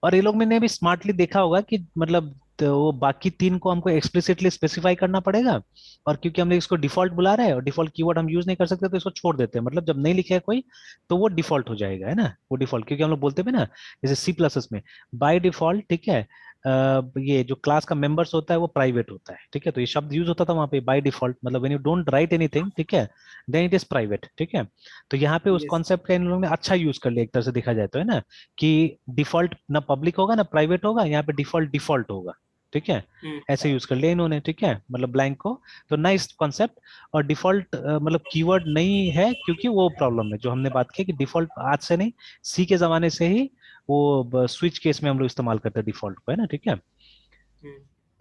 और ये लोग मैंने भी स्मार्टली देखा होगा कि मतलब तो वो बाकी 3 को हमको एक्सप्लिसिटली स्पेसिफाई करना पड़ेगा, और क्योंकि हम लोग इसको डिफॉल्ट बुला रहे हैं और डिफॉल्ट कीवर्ड हम यूज नहीं कर सकते, तो इसको छोड़ देते हैं, मतलब जब नहीं लिखे कोई तो वो डिफॉल्ट हो जाएगा, है ना, वो डिफॉल्ट, क्योंकि हम लोग बोलते हैं ना जैसे सी प्लस में बाय डिफॉल्ट, ठीक है, ये जो क्लास का मेंबर्स होता है वो प्राइवेट होता है, ठीक है, तो ये शब्द यूज होता था वहां पे बाय डिफॉल्ट, मतलब when you don't write anything, ठीक है, देन इट इज प्राइवेट, ठीक है। तो यहाँ पे उस यस कॉन्सेप्ट का इन लोगों ने अच्छा यूज कर लिया एक तरह से देखा जाए तो, है ना, कि डिफॉल्ट ना पब्लिक होगा ना प्राइवेट होगा, यहाँ पे डिफॉल्ट डिफॉल्ट होगा, ठीक है, ऐसे यूज कर लिया इन्होंने, ठीक है, मतलब ब्लैंक को। तो नाइस कॉन्सेप्ट। और डिफॉल्ट मतलब कीवर्ड नहीं है, क्योंकि वो प्रॉब्लम है जो हमने बात की कि डिफॉल्ट आज से नहीं, सी के जमाने से ही वो स्विच केस में हम लोग इस्तेमाल करते हैं डिफॉल्ट को, है ना, ठीक है।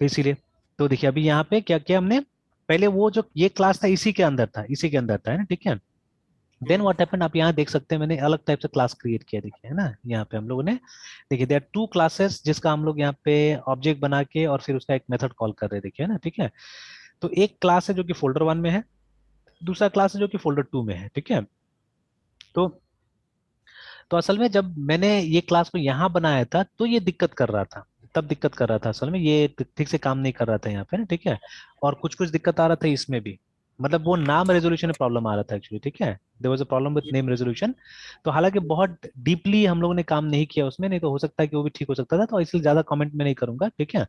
तो इसीलिए, तो देखिए अभी यहाँ पे क्या किया हमने, पहले वो जो ये क्लास था इसी के अंदर था, इसी के अंदर था, है ना, ठीक है। देन व्हाट हैपेंड, आप यहाँ देख सकते हैं मैंने अलग टाइप से क्लास क्रिएट किया, देखिए, है ना, यहाँ पे हम लोगों ने, देखिए देयर आर टू क्लासेस जिसका हम लोग यहाँ पे ऑब्जेक्ट बना के और फिर उसका एक मेथड कॉल कर रहे हैं, देखिए, है ना, ठीक है। तो एक क्लास है जो कि फोल्डर 1 में है, दूसरा क्लास है जो कि फोल्डर 2 में है, ठीक है। तो असल में जब मैंने ये क्लास को यहाँ बनाया था तो ये दिक्कत कर रहा था, तब दिक्कत कर रहा था, असल में ये ठीक से काम नहीं कर रहा था यहाँ पे ना, ठीक है। और कुछ कुछ दिक्कत आ रहा था इसमें भी, मतलब वो नाम रेजोल्यूशन में प्रॉब्लम आ रहा था एक्चुअली, ठीक है, there was a problem with name resolution. तो हालांकि बहुत डीपली हम लोगों ने काम नहीं किया उसमें, नहीं तो हो सकता है कि वो भी ठीक हो सकता था, तो इसलिए ज्यादा कमेंट में नहीं करूंगा, ठीक है।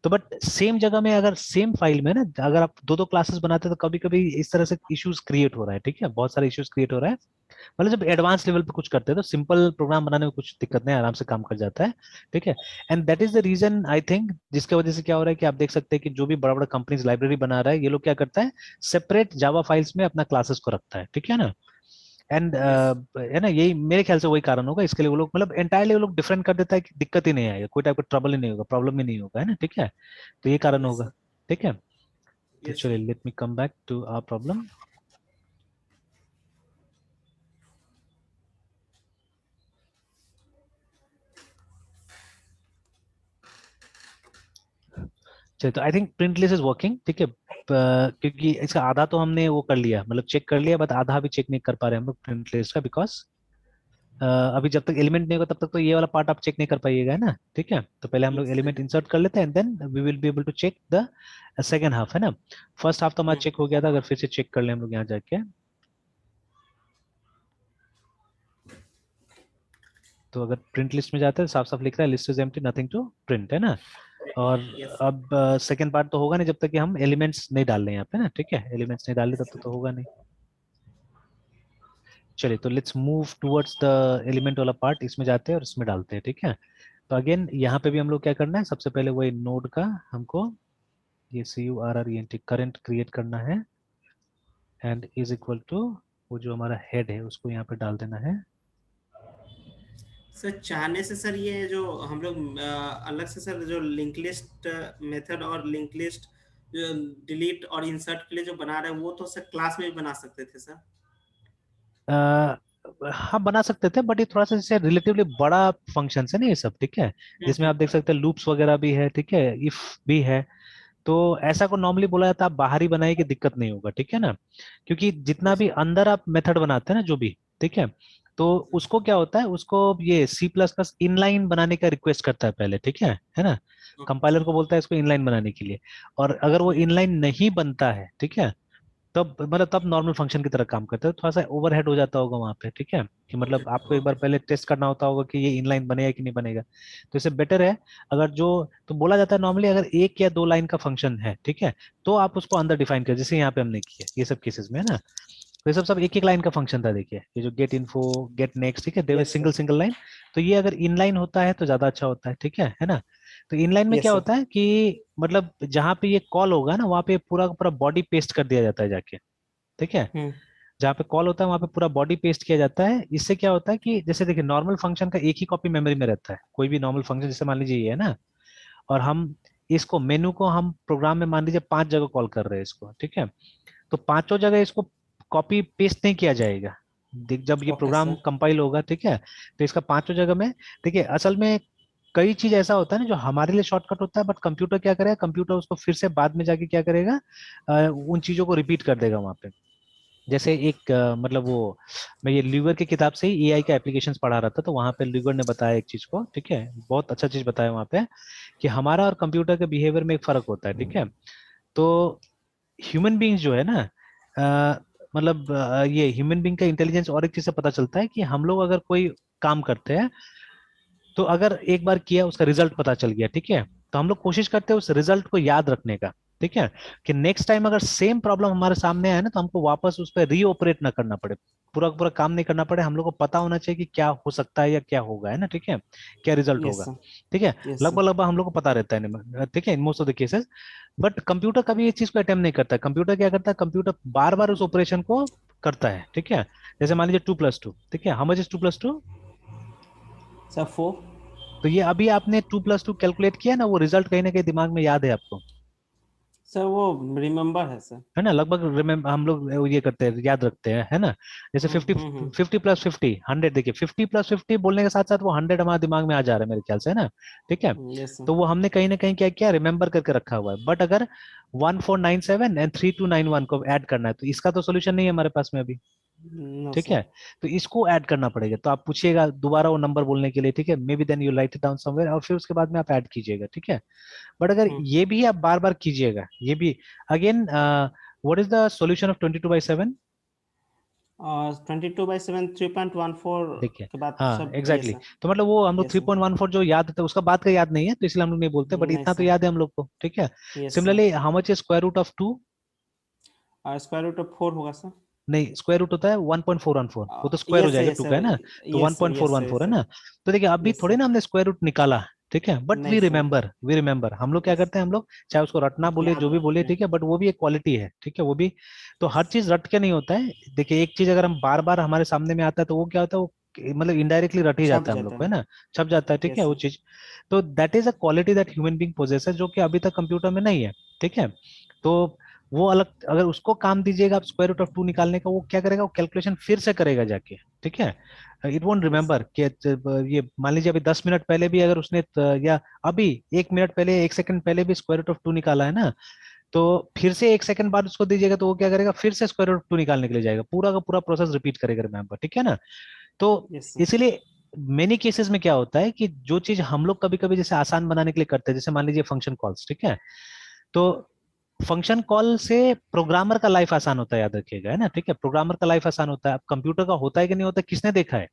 तो बट सेम जगह में अगर सेम फाइल में ना अगर आप दो दो क्लासेस बनाते हैं तो कभी कभी इस तरह से इश्यूज क्रिएट हो रहा है, ठीक है, बहुत सारे इश्यूज क्रिएट हो रहा है। मतलब जब एडवांस लेवल पे कुछ करते हैं तो सिंपल प्रोग्राम बनाने में कुछ दिक्कत नहीं, आराम से काम कर जाता है, ठीक है। And that is the reason I think, जिसके वजह से क्या हो रहा है कि आप देख सकते हैं कि जो भी बड़ा बड़ा कंपनीज लाइब्रेरी बना रहा है, ये लोग क्या करता है, सेपरेट जावा फाइल्स में अपना क्लासेस को रखता है, ठीक है ना। एंड यस है ना, यही मेरे ख्याल से वही कारण होगा, इसके लिए वो लोग मतलब एंटायरली वो लोग डिफरेंट कर देता है कि दिक्कत ही नहीं आएगा, कोई टाइप का ट्रबल ही नहीं होगा, प्रॉब्लम ही नहीं होगा, है ना, ठीक है। तो ये कारण यस होगा, सर ठीक है। तो यस चलिए sir let me come back to our problem. चलिए, तो I think print list is working, ठीक है। क्योंकि इसका आधा तो हमने वो कर लिया, मतलब चेक कर लिया, बट आधा भी चेक नहीं कर पा रहे हम लोग प्रिंट लिस्ट का, बिकॉज अभी जब तक एलिमेंट नहीं होगा तब तक तो ये वाला पार्ट आप चेक नहीं कर पाइएगा, है ना, ठीक है। तो पहले हम लोग यस एलिमेंट इंसर्ट कर लेते हैं, and then we will be able to check the second half, है ना। फर्स्ट हाफ तो हमारा चेक हो गया था, अगर फिर से चेक कर ले हम लोग यहाँ जाके, तो अगर प्रिंट लिस्ट में जाते हैं साफ साफ लिख रहा है list is empty nothing to print, है ना। और यस अब सेकेंड पार्ट तो होगा नहीं जब तक कि हम एलिमेंट्स नहीं डाल रहे हैं यहाँ पे ना, ठीक है, एलिमेंट्स नहीं डाल रहे तब तक तो होगा नहीं। चलिए, तो let's move towards the element वाला पार्ट, इसमें जाते हैं और इसमें डालते हैं, ठीक है। तो अगेन यहाँ पे भी हम लोग क्या करना है, सबसे पहले वही नोड का हमको ये current करंट क्रिएट करना है, एंड इज इक्वल टू वो जो हमारा हेड है उसको यहाँ पे डाल देना है। सर चाहने से सर ये जो हम लोग अलग से सर जो लिंक लिस्ट मेथड और लिंक लिस्ट जो डिलीट और इंसर्ट के लिए जो बना रहे हैं वो तो सर क्लास में भी बना सकते थे सर। अ, हाँ बना सकते थे, बट ये थोड़ा सा जैसे रिलेटिवली बड़ा फंक्शन है ना ये सब, ठीक है। जिसमें आप देख हम्म। सकते हैं लूप्स वगैरह भी है, ठीक है, इफ भी है। तो ऐसा को नॉर्मली बोला जाता है आप बाहर ही बनाए कि दिक्कत नहीं होगा, ठीक है ना। क्योंकि जितना यस भी अंदर आप मेथड बनाते हैं ना जो भी, ठीक है, तो उसको क्या होता है, उसको ये सी प्लस प्लस इनलाइन बनाने का रिक्वेस्ट करता है पहले, ठीक है ना। कंपाइलर सर को बोलता है इसको इनलाइन बनाने के लिए, और अगर वो इनलाइन नहीं बनता है, ठीक है, तब मतलब तब नॉर्मल फंक्शन की तरह काम करता है, तो थोड़ा सा ओवरहेड हो जाता होगा वहां पे, ठीक है, कि हो मतलब जाता आपको एक है। बार पहले टेस्ट करना होता होगा कि ये इनलाइन बनेगा कि नहीं बनेगा। तो इससे बेटर है अगर जो, तो बोला जाता है नॉर्मली अगर एक या दो लाइन का फंक्शन है, ठीक है, तो आप उसको अंदर डिफाइन कर, जैसे यहाँ पे हमने किया ये सब केसेस में, है ना। तो ये सब सब एक एक लाइन का फंक्शन था, देखिए ये जो गेट इन्फो, गेट नेक्स्ट, ठीक है, देवे yes single sir single line. तो ये अगर इनलाइन होता है तो ज्यादा अच्छा होता है, ठीक है ना। तो इनलाइन में क्या यस सर होता है कि मतलब जहां पे ये कॉल होगा ना वहां पे पूरा का पूरा बॉडी पेस्ट कर दिया जाता है जाके, ठीक है। हम्म जहाँ पे कॉल होता है वहां पे पूरा बॉडी पेस्ट किया जाता है, इससे क्या होता है कि जैसे देखिए नॉर्मल फंक्शन का एक ही कॉपी मेमोरी में रहता है, कोई भी नॉर्मल फंक्शन जैसे मान लीजिए ये है ना, और हम इसको मेनू को हम प्रोग्राम में मान लीजिए 5 जगह कॉल कर रहे हैं इसको, ठीक है। तो पांचों जगह इसको कॉपी पेस्ट नहीं किया जाएगा, जब ये ओके प्रोग्राम सर कंपाइल होगा, ठीक है, तो इसका पांचों जगह में, देखिए असल में कई चीज ऐसा होता है ना जो हमारे लिए शॉर्टकट होता है, बट कंप्यूटर क्या करेगा, कंप्यूटर उसको फिर से बाद में जाके क्या करेगा, उन चीजों को रिपीट कर देगा वहां पे। जैसे एक मतलब वो, मैं ये ल्यूगर की किताब से ही एआई का एप्लीकेशंस पढ़ा रहा था, तो वहां पे ल्यूगर ने बताया एक चीज को, ठीक है, बहुत अच्छा चीज बताया वहां पे, कि हमारा और कंप्यूटर के बिहेवियर में एक फर्क होता है, ठीक है। तो ह्यूमन बीइंग्स जो है ना, मतलब ये ह्यूमन बीइंग का इंटेलिजेंस और एक चीज से पता चलता है कि हम लोग अगर कोई काम करते हैं, तो अगर एक बार किया उसका रिजल्ट पता चल गया, ठीक है, तो हम लोग कोशिश करते हैं उस रिजल्ट को याद रखने का, ठीक है, कि नेक्स्ट टाइम अगर सेम प्रॉब्लम हमारे सामने आए ना तो हमको वापस उस पर रीऑपरेट ना करना पड़े, पूरा का पूरा काम नहीं करना पड़े, हम लोग को पता होना चाहिए कि क्या हो सकता है या क्या होगा, है ना, ठीक है, क्या रिजल्ट यस होगा, सर ठीक है। यस लगभग सर लगभग हम लोग को पता रहता है, ठीक है, in most of the cases. But computer कभी इस चीज को अटेम्प्ट नहीं करता है, कंप्यूटर क्या करता है, कंप्यूटर बार बार उस ऑपरेशन को करता है, ठीक है। जैसे मान लीजिए 2+2, ठीक है, हाउ मच इज 2+2। सर 4 तो ये अभी आपने 2+2 कैलकुलेट किया ना, वो रिजल्ट कहीं ना कहीं दिमाग में याद है आपको। सर वो रिमेम्बर है सर। है ना, लगभग रिमेम्बर हम लोग ये करते हैं, याद रखते हैं, है ना। जैसे 50 हम्म। 50 + 50 100, देखिए 50 + 50 बोलने के साथ साथ वो 100 हमारे दिमाग में आ जा रहा है मेरे ख्याल से, है ना। ठीक है, यस सर। तो वो हमने कहीं ना कहीं क्या किया, रिमेम्बर करके रखा हुआ है। बट अगर 1497 एंड 3291 को ऐड करना है तो इसका तो सोल्यूशन नहीं है हमारे पास में अभी। नो ठीक सर। है, तो इसको ऐड करना पड़ेगा, तो आप पूछिएगा दोबारा वो नंबर बोलने के लिए, ठीक है, maybe then you write it down somewhere, और फिर उसके बाद में आप ऐड कीजिएगा, ठीक है। बट अगर ये भी आप बार बार कीजिएगा, ये भी again, what is the solution of 22/7? 22/7 3.14 देखिए, के बाद हाँ सब एग्जैक्टली यस सर। तो मतलब वो हम लोग यस सर। 3.14 जो याद था उसका बाद का याद नहीं है, तो इसलिए हम लोग नहीं बोलते, बट नहीं इतना तो सर। याद है हम लोग को, ठीक है। Yes sir. Similarly how much is square root of 2? Square root of 4 होगा सर। नहीं, स्क्वायर रूट होता है 1.414, वो तो स्क्वायर हो यस सर, जाएगा यस 2 का, सर, है ना। तो yes sir, yes sir, 1.414 yes है सर। ना। तो देखिए अभी यस थोड़ी सर। ना हमने स्क्वायर रूट निकाला, ठीक है, बट नहीं सर। वी रिमेंबर हम लोग क्या यस। करते हैं, हम लोग चाहे उसको रटना बोले याद जो भी बोले, रखते हैं। ठीक है, बट वो भी एक क्वालिटी है, ठीक है, वो भी। तो यस। हर चीज रट के नहीं होता है। देखिए एक चीज अगर हम बार बार हमारे सामने में आता है तो वो क्या होता है, वो मतलब इनडायरेक्टली रट ही छप जाता है हम लोग जाता को, है है। ना। छप जाता है, ठीक है, यस वो सर। चीज। तो that is a quality that human being possesses, जो कि अभी तक कंप्यूटर में नहीं है, ठीक है। तो वो अलग, अगर उसको काम दीजिएगा आप स्क्वायर रूट ऑफ 2 निकालने का, वो क्या करेगा, वो कैलकुलेशन फिर से करेगा जाके, ठीक है। It won't yes remember sir. कि ये मान लीजिए अभी 10 मिनट पहले भी अगर उसने या अभी 1 मिनट पहले, 1 सेकंड पहले भी स्क्वायर रूट ऑफ 2 निकाला है ना, तो फिर से 1 सेकंड बाद उसको दीजिएगा तो वो क्या करेगा, फिर से स्क्वायर रूट ऑफ 2 निकालने के लिए जाएगा, पूरा का पूरा प्रोसेस रिपीट करेगा रिमेम्बर, ठीक है ना। तो यस सर। इसीलिए मेनी केसेस में क्या होता है कि जो चीज हम लोग कभी कभी जैसे आसान बनाने के लिए करते हैं, जैसे मान लीजिए फंक्शन कॉल्स, ठीक है, तो फंक्शन कॉल से प्रोग्रामर का लाइफ आसान होता है, याद रखिएगा, है ना, ठीक है, प्रोग्रामर का लाइफ आसान होता है। अब कंप्यूटर का होता है कि नहीं होता, किसने देखा है,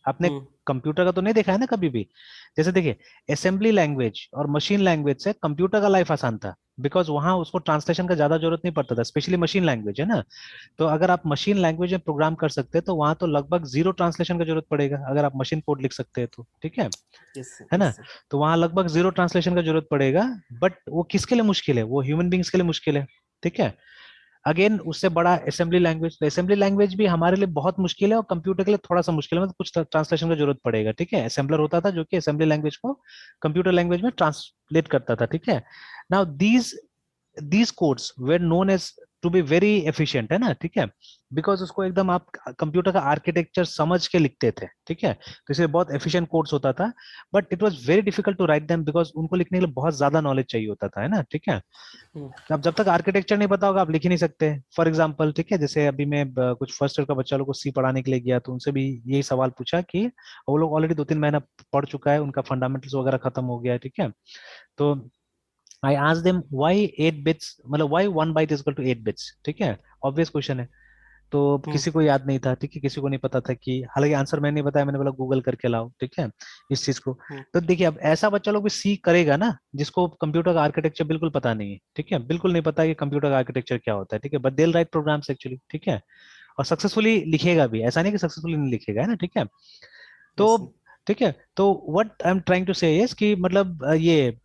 आपने हम्म। कंप्यूटर का तो नहीं देखा है ना कभी भी। जैसे देखिए, असेंबली लैंग्वेज और मशीन लैंग्वेज से कंप्यूटर का लाइफ आसान था, बिकॉज वहां उसको ट्रांसलेशन का ज्यादा जरूरत नहीं पड़ता था, स्पेशली मशीन लैंग्वेज, है ना। तो अगर आप मशीन लैंग्वेज में प्रोग्राम कर सकते हैं तो वहां तो लगभग जीरो ट्रांसलेशन का जरूरत पड़ेगा, अगर आप मशीन कोड लिख सकते हैं तो, ठीक है। Yes sir. है यस ना, सर। तो वहां लगभग जीरो ट्रांसलेशन का जरूरत पड़ेगा। बट वो किसके लिए मुश्किल है, वो ह्यूमन बींग्स के लिए मुश्किल है, ठीक है। अगेन उससे बड़ा असेंबली लैंग्वेज, तो असेंबली लैंग्वेज भी हमारे लिए बहुत मुश्किल है और कंप्यूटर के लिए थोड़ा सा मुश्किल है, मतलब कुछ ट्रांसलेशन का जरूरत पड़ेगा, ठीक है। असेंबलर होता था जो कि असेंबली लैंग्वेज को कंप्यूटर लैंग्वेज में ट्रांसलेट करता था, ठीक है। Now these codes were known as to be very efficient, है ना, ठीक है, बिकॉज उसको एकदम आप कंप्यूटर का आर्किटेक्चर समझ के लिखते थे, ठीक है, तो इसलिए बहुत एफिशिएंट कोड्स होता था। But it was very difficult to write them, because उनको लिखने के लिए बहुत ज्यादा नॉलेज चाहिए होता था, है ना, ठीक है। हम्म। अब जब तक आर्किटेक्चर नहीं पता होगा आप लिख ही नहीं सकते। फॉर एग्जाम्पल, ठीक है, जैसे अभी मैं कुछ फर्स्ट ईयर का बच्चा लोग को सी पढ़ाने के लिए गया तो उनसे भी यही सवाल पूछा कि वो लोग ऑलरेडी 2-3 महीना पढ़ चुका है, उनका फंडामेंटल्स वगैरह खत्म हो गया है, ठीक है। तो I ask them why 8 bits, मतलब why 1 byte is equal to 8 bits, ठीक है, ऑब्वियस क्वेश्चन है। तो हम्म। किसी को याद नहीं था, ठीक है, किसी को नहीं पता था कि, हालांकि आंसर मैंने नहीं बताया, मैंने बोला गूगल करके लाओ, ठीक है, इस चीज को। हम्म। तो देखिए अब ऐसा बच्चा लोग भी सी करेगा ना जिसको कंप्यूटर का आर्किटेक्चर बिल्कुल पता नहीं है, ठीक है, बिल्कुल नहीं पता कि कंप्यूटर का आर्किटेक्चर क्या होता है, ठीक है, but they write programs actually, ठीक है, और सक्सेसफुली लिखेगा भी, ऐसा नहीं कि सक्सेसफुली नहीं लिखेगा, है ना, ठीक है। तो यस सर। ठीक है, तो what I am trying to say is कि मतलब ये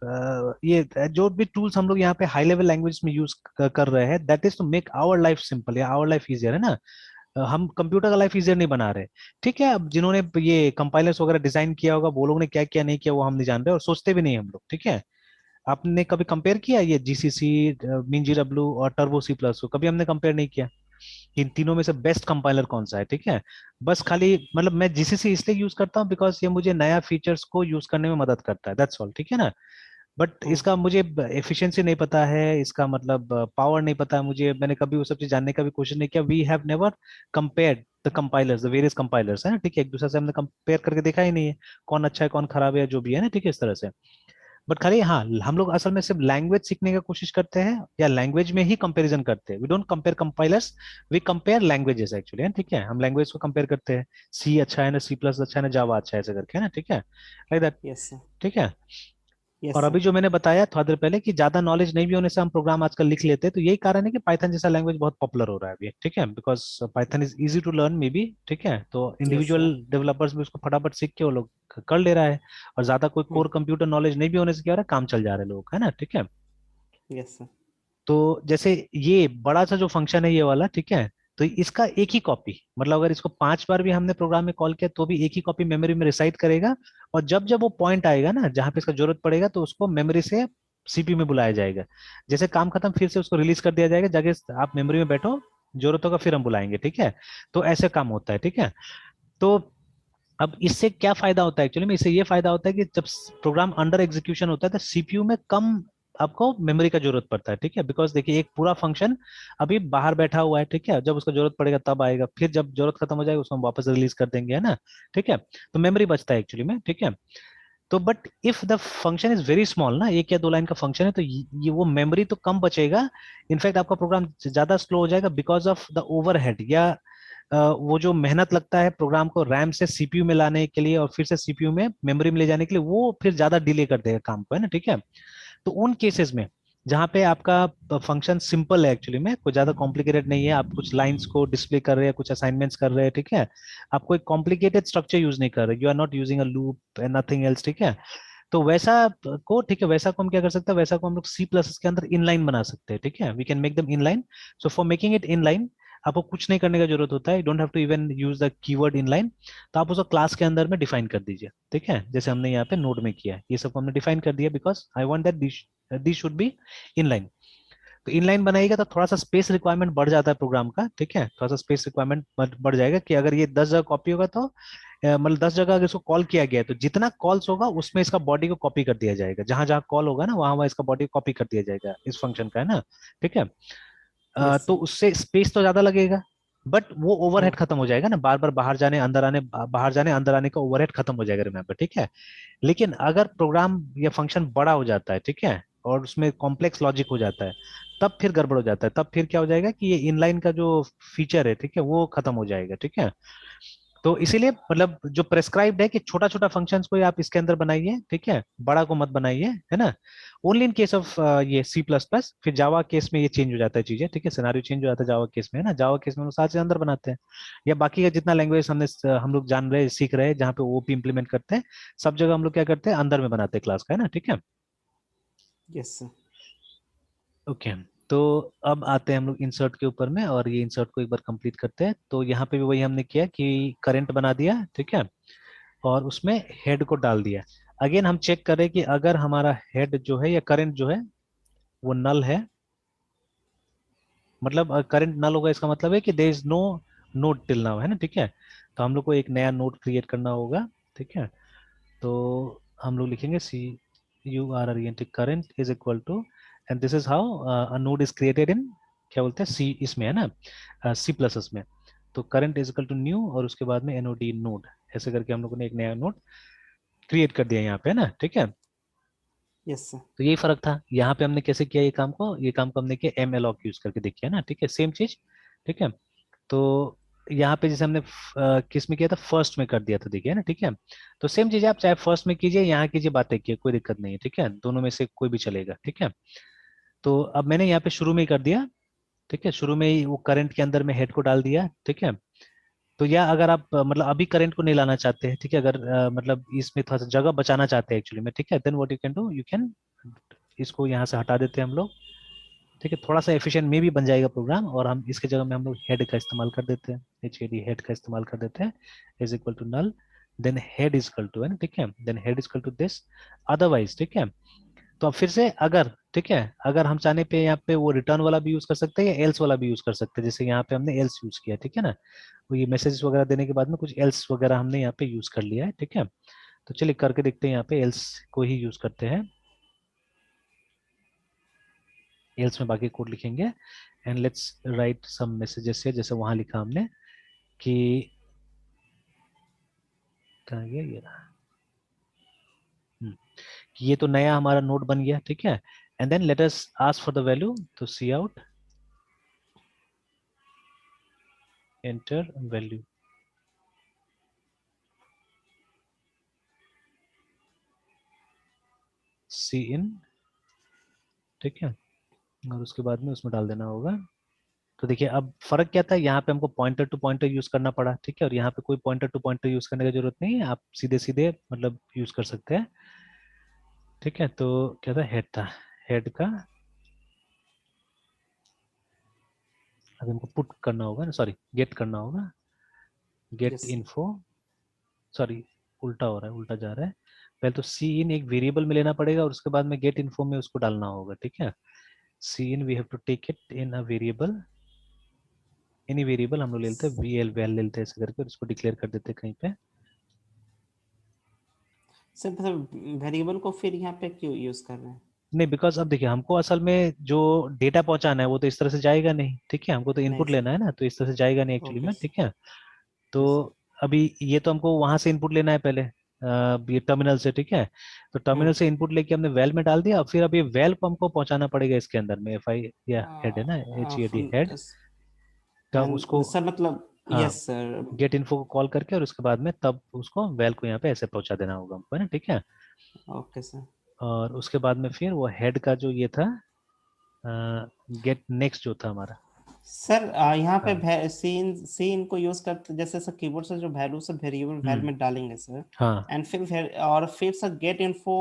जो भी टूल्स हम लोग यहाँ पे हाई लेवल लैंग्वेज में यूज कर रहे हैं, that is to make our life simple या आवर लाइफ इजियर, है ना। हम कंप्यूटर का लाइफ इजियर नहीं बना रहे, ठीक है। अब जिन्होंने ये कंपाइलर्स वगैरह डिजाइन किया होगा वो लोग ने क्या किया नहीं किया वो हम नहीं जान रहे और सोचते भी नहीं हम लोग, ठीक है। आपने कभी कंपेयर किया ये जीसीसी, मीन जीडब्ल्यू और टर्बो सी प्लस को, कभी हमने कंपेयर नहीं किया। इन तीनों में से बेस्ट कंपाइलर कौन सा है, ठीक है। बस खाली मतलब मैं जीसीसी इसलिए यूज करता हूँ बिकॉज ये मुझे नया फीचर्स को यूज करने में मदद करता है, दैट्स ऑल, ठीक है ना। बट हम्म। इसका मुझे एफिशिएंसी नहीं पता है, इसका मतलब पावर नहीं पता है मुझे, मैंने कभी वो सब चीज जानने का भी कोशिश नहीं किया। We have never compared the compilers, the various compilers, है ना, ठीक है, एक दूसरे से हमने कंपेयर करके देखा ही नहीं है कौन अच्छा है कौन खराब है जो भी है ना, ठीक है, इस तरह से। बट खाली हाँ, हम लोग असल में सिर्फ लैंग्वेज सीखने की कोशिश करते हैं या लैंग्वेज में ही कंपैरिजन करते हैं। We don't compare compilers, we compare languages actually, है ठीक है, हम लैंग्वेज को कंपेयर करते हैं, सी अच्छा है ना, सी प्लस अच्छा है ना, जावा अच्छा है, ऐसे करके, है ना, ठीक है, लाइक दैट, यस सर। ठीक है। और यस सर। अभी जो मैंने बताया थोड़ा देर पहले कि ज्यादा नॉलेज नहीं भी होने से हम प्रोग्राम आजकल लिख लेते हैं, तो यही कारण है कि पाइथन जैसा लैंग्वेज बहुत पॉपुलर हो रहा है अभी, ठीक है, because Python is easy to learn maybe, ठीक है, तो यस सर। इंडिविजुअल डेवलपर्स भी उसको फटाफट सीख के वो लोग कर ले रहा है। और ज्यादा कोई हम्म। कोर कंप्यूटर नॉलेज नहीं भी होने से क्या हो रहा है, काम चल जा रहे हैं लोग, है ना, ठीक है। Yes sir. तो जैसे ये बड़ा सा जो फंक्शन है ये वाला, ठीक है, तो इसका एक ही कॉपी, मतलब अगर इसको 5 बार भी हमने प्रोग्राम में कॉल किया तो भी एक ही कॉपी मेमोरी में रिसाइट करेगा। और जब जब वो पॉइंट आएगा ना जहां पे इसका जरूरत पड़ेगा तो उसको मेमोरी से सीपीयू में बुलाया जाएगा। जैसे काम खत्म फिर से उसको रिलीज कर दिया जाएगा, जाके आप मेमोरी में बैठो, जरूरत होगा फिर हम बुलाएंगे, ठीक है। तो ऐसे काम होता है, ठीक है। तो अब इससे क्या फायदा होता है एक्चुअली में, इससे ये फायदा होता है कि जब प्रोग्राम अंडर एग्जीक्यूशन होता है तो सीपीयू में कम आपको मेमोरी का जरूरत पड़ता है, ठीक है। बिकॉज देखिए एक पूरा फंक्शन अभी बाहर बैठा हुआ है, ठीक है, जब उसको जरूरत पड़ेगा तब आएगा, फिर जब जरूरत खत्म हो जाएगा उसको हम वापस रिलीज कर देंगे, है ना, ठीक है। तो मेमोरी बचता है एक्चुअली में, ठीक है। तो but if the function is very small ना, एक या दो लाइन का फंक्शन है, तो ये वो मेमोरी तो कम बचेगा, इनफैक्ट आपका प्रोग्राम ज्यादा स्लो हो जाएगा बिकॉज ऑफ द ओवरहेड, या वो जो मेहनत लगता है प्रोग्राम को रैम से सीपीयू में लाने के लिए और फिर से सीपीयू में मेमोरी में ले जाने के लिए, वो फिर ज्यादा डिले कर देगा काम को, है ना, ठीक है। तो उन केसेस में जहाँ पे आपका फंक्शन सिंपल है एक्चुअली में, कोई ज्यादा कॉम्प्लिकेटेड नहीं है, आप कुछ लाइंस को डिस्प्ले कर रहे हैं, कुछ असाइनमेंट्स कर रहे हैं, ठीक है, आप कोई कॉम्प्लिकेटेड स्ट्रक्चर यूज नहीं कर रहे, you are not using a loop and nothing else, ठीक है। तो वैसा को, ठीक है, वैसा को हम क्या कर सकते हैं, वैसा को हम लोग सी प्लस के अंदर इनलाइन बना सकते हैं, ठीक है, we can make them inline. So for making it inline आपको कुछ नहीं करने का जरूरत होता है, don't have to even use the keyword inline. तो आप उसको क्लास के अंदर में डिफाइन कर दीजिए, ठीक है, जैसे हमने यहाँ पे नोड में किया है, ये सब हमने डिफाइन कर दिया because I want that this should be inline. तो इनलाइन बनाएगा तो थोड़ा सा स्पेस रिक्वायरमेंट बढ़ जाता है प्रोग्राम का, ठीक है, थोड़ा सा स्पेस रिक्वायरमेंट बढ़ जाएगा कि अगर ये 10 जगह कॉपी होगा तो मतलब 10 जगह अगर इसको कॉल किया गया है तो जितना कॉल्स होगा उसमें इसका बॉडी को कॉपी कर दिया जाएगा, जहां जहां कॉल होगा ना वहां वहां इसका बॉडी को कॉपी कर दिया जाएगा इस फंक्शन का, है ना, ठीक है। यस तो सर। उससे स्पेस तो ज्यादा लगेगा, बट वो ओवरहेड हाँ। खत्म हो जाएगा ना, बार बार बाहर जाने अंदर आने, बाहर जाने अंदर आने का ओवरहेड खत्म हो जाएगा, रिमेंबर, ठीक है। लेकिन अगर प्रोग्राम या फंक्शन बड़ा हो जाता है, ठीक है, और उसमें कॉम्प्लेक्स लॉजिक हो जाता है, तब फिर गड़बड़ हो जाता है, तब फिर क्या हो जाएगा कि ये इनलाइन का जो फीचर है, ठीक है, वो खत्म हो जाएगा, ठीक है। तो इसीलिए मतलब जो प्रेस्क्राइब्ड है कि छोटा छोटा फंक्शंस को ही आप इसके अंदर बनाइए, ठीक है, बड़ा को मत बनाइए, है ना। ओनली इन केस ऑफ ये सी प्लस प्लस, फिर जावा केस में ये चेंज हो जाता है चीजें, ठीक है, सिनारियो चेंज हो जाता है जावा केस में, है ना, जावा केस में हम लोग साथ से अंदर बनाते हैं, या बाकी का जितना लैंग्वेज हम लोग जान रहे हैं सीख रहे हैं जहाँ पे ओपी इंप्लीमेंट करते हैं, सब जगह हम लोग क्या करते हैं, अंदर में बनाते हैं क्लास का, है ना, ठीक है। Yes sir. ओके। तो अब आते हैं हम लोग इंसर्ट के ऊपर में, और ये इंसर्ट को एक बार कंप्लीट करते हैं। तो यहाँ पे भी वही हमने किया कि करंट बना दिया, ठीक है, और उसमें हेड को डाल दिया। अगेन हम चेक करें कि अगर हमारा हेड जो है या करंट जो है वो नल है, मतलब करंट नल होगा इसका मतलब है कि there is no node till now, है ना, ठीक है। तो हम लोग को एक नया नोड क्रिएट करना होगा, ठीक है। तो हम लोग लिखेंगे C U R oriented current is equal to, and this is how a node is created in, क्या बोलते हैं, सी, इसमें, है ना, सी प्लस में। तो current is equal to new और उसके बाद में एनओडी नोड, ऐसे करके हम लोगों ने एक नया नोड क्रिएट कर दिया यहाँ पे, है ना, ठीक है। Yes sir. तो यही फर्क था, यहाँ पे हमने कैसे किया ये काम को, ये काम को हमने किया एम एलॉक यूज करके देखिए ना, ठीक है, सेम चीज, ठीक है। तो यहाँ पे जैसे हमने किस में किया था, फर्स्ट में कर दिया था, देखिए ना, ठीक है। तो सेम चीज आप चाहे फर्स्ट में कीजिए, यहाँ कीजिए, बातें कीजिए, कोई दिक्कत नहीं है, ठीक है, दोनों में से कोई भी चलेगा, ठीक है। तो अब मैंने यहाँ पे शुरू में ही कर दिया, ठीक है, शुरू में ही वो करंट के अंदर में हेड को डाल दिया, ठीक है। तो या अगर आप मतलब अभी करंट को नहीं लाना चाहते हैं, ठीक है, अगर मतलब इसमें थोड़ा सा जगह बचाना चाहते हैं एक्चुअली में, ठीक है, then what you can do, you can इसको यहाँ से हटा देते हैं हम लोग, ठीक है, थोड़ा सा एफिशिएंट में भी बन जाएगा प्रोग्राम, और हम इसके जगह में हम लोग हेड का इस्तेमाल कर देते हैं, एच ए डी हेड का इस्तेमाल कर देते हैं, is equal to null, then head is equal to, है ना, ठीक है, then head is equal to this, otherwise, ठीक है। तो अब फिर से अगर, ठीक है, अगर हम चाहने पे यहाँ पे वो रिटर्न वाला भी यूज कर सकते हैं या एल्स वाला भी यूज कर सकते हैं, जैसे यहाँ पे हमने एल्स यूज किया, ठीक है ना, वो ये मैसेजेस वगैरह देने के बाद में कुछ एल्स वगैरह हमने यहाँ पे यूज कर लिया है, ठीक है। तो चलिए करके देखते हैं, यहाँ पे एल्स को ही यूज करते हैं, एल्स में बाकी कोड लिखेंगे, and let's write some messages है, जैसे वहां लिखा हमने कि कहाँ गया ये रहा। कि ये तो नया हमारा नोड बन गया, ठीक है, and then let us ask for the value, तो C out enter value, C in, ठीक है, और उसके बाद में उसमें डाल देना होगा। तो देखिए अब फर्क क्या था, यहाँ पे हमको पॉइंटर टू पॉइंटर यूज करना पड़ा, ठीक है, और यहाँ पे कोई पॉइंटर टू पॉइंटर यूज करने की जरूरत नहीं है, आप सीधे सीधे मतलब यूज कर सकते हैं, ठीक है। तो क्या था, हेड था, हेड का अभी हमको पुट करना होगा ना, सॉरी गेट करना होगा, गेट यस। इन्फो, सॉरी उल्टा हो रहा है, उल्टा जा रहा है। पहले तो सी इन एक वेरिएबल में लेना पड़ेगा और उसके बाद में गेट इन्फो में उसको डालना होगा, ठीक है। See in we have to take it in a variable, any variable हम लोग ले लेते हैं, वी एल वैल ले लेते हैं ऐसे करके, और इसको डिक्लेयर कर देते हैं कहीं पे। सर मतलब वेरिएबल को फिर यहाँ पे क्यों यूज कर रहे हैं? नहीं, बिकॉज अब देखिए हमको असल में जो डेटा पहुंचाना है वो तो इस तरह से जाएगा नहीं, ठीक है, हमको तो नहीं इनपुट सर। लेना है ना, तो इस तरह से जाएगा नहीं एक्चुअली ओके में, सर। ठीक है। तो यस सर। अभी ये तो हमको वहां से इनपुट लेना है पहले, ये टर्मिनल से, ठीक है। तो टर्मिनल से इनपुट लेके हमने वेल में डाल दिया, फिर अब ये वेल को हमको पहुंचाना पड़ेगा इसके अंदर में, एफ आई या हेड है ना, एच ई डी हेड का, उसको सर मतलब हाँ यस सर। गेट इन्फो को कॉल करके, और उसके बाद में तब उसको वेल को यहाँ पे ऐसे पहुंचा देना होगा हमको, है ना, ठीक है। Okay sir. और उसके बाद में फिर वो हेड का जो ये था, गेट नेक्स्ट जो था हमारा, सर यहाँ हाँ पे सीन को यूज करते जैसे सर कीबोर्ड से जो वैल्यू से वेरिएबल वैल हम्म में डालेंगे सर। हाँ एंड फिर सर गेट इन्फो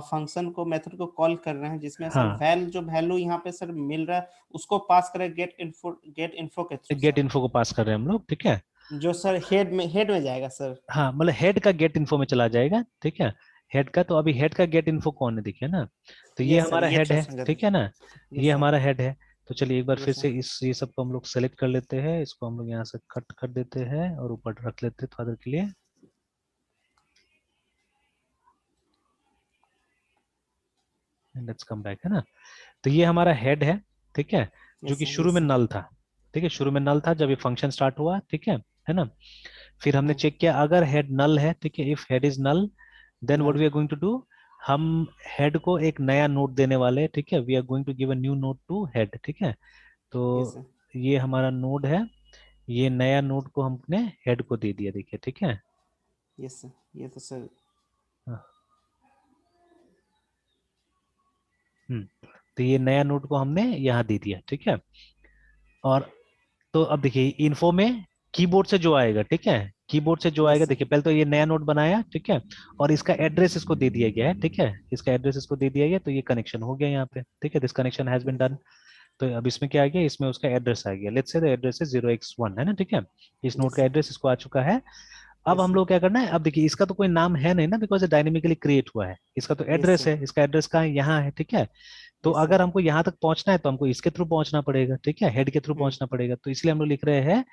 फंक्शन को मेथड को कॉल कर रहे हैं जिसमें सर हाँ वैल जो वैल्यू यहाँ पे सर मिल रहा है उसको पास करें गेट इन्फो के थ्रू गेट सर। इन्फो को पास कर रहे हैं हम लोग, ठीक है। जो सर हेड में जाएगा सर। हाँ मतलब हेड का गेट इन्फो में चला जाएगा, ठीक है। हेड का, तो अभी हेड का गेट इन्फो कौन है, देखिए ना, तो ये यस सर हमारा ये हेड थोड़ा है, समझा ठीक है दीजिए। ना, ये यस सर। हमारा हेड है। तो चलिए एक बार फिर यस से सर। इस ये सब को हम लोग सेलेक्ट कर लेते हैं, इसको हम लोग यहाँ से कट कर देते हैं और ऊपर रख लेते हैं थोड़ा देर के लिए। लेट्स कम बैक, है ना। तो ये हमारा हेड है, ठीक है, जो यस कि सर। शुरू यस में सर। नल था, ठीक है, शुरू में नल था जब ये फंक्शन स्टार्ट हुआ, ठीक है ना। फिर हमने चेक किया अगर हेड नल है, ठीक है, if head is null then what null. We are going to do, हम हेड को एक नया नोड देने वाले हैं, ठीक है, we are going to give a new node to head, ठीक है। तो यस सर। ये हमारा नोड है, ये नया नोड को हमने हेड को दे दिया, देखिए, ठीक है। Yes sir. ये तो सर। हाँ, तो ये नया नोड को हमने यहाँ दे दिया, ठीक है। और तो अब देखिए इन्फो में कीबोर्ड से जो आएगा, ठीक है, कीबोर्ड से जो आएगा, यस सर। देखिए पहले तो ये नया नोड बनाया, ठीक है, और इसका एड्रेस इसको दे दिया गया है, ठीक है, इसका एड्रेस इसको दे दिया गया, तो ये कनेक्शन हो गया यहाँ पे, ठीक है, this connection has been yes done. Sir. तो अब इसमें क्या आ गया, इसमें उसका एड्रेस आ गया, लेट्स से द एड्रेस है 0x1, है ना, ठीक है, इस नोड यस का सर। एड्रेस इसको आ चुका है। अब यस हम सर। लोग क्या करना है, अब देखिए इसका तो कोई नाम है नहीं ना, बिकॉज डायनेमिकली क्रिएट हुआ है, इसका तो यस एड्रेस सर। है, इसका एड्रेस कहाँ है, यहाँ है, ठीक है। तो यस सर। अगर हमको यहाँ तक पहुंचना है तो हमको इसके थ्रू पहुंचना पड़ेगा, ठीक है, हेड के थ्रू हम्म। पहुंचना पड़ेगा, तो इसलिए हम लोग लिख रहे हैं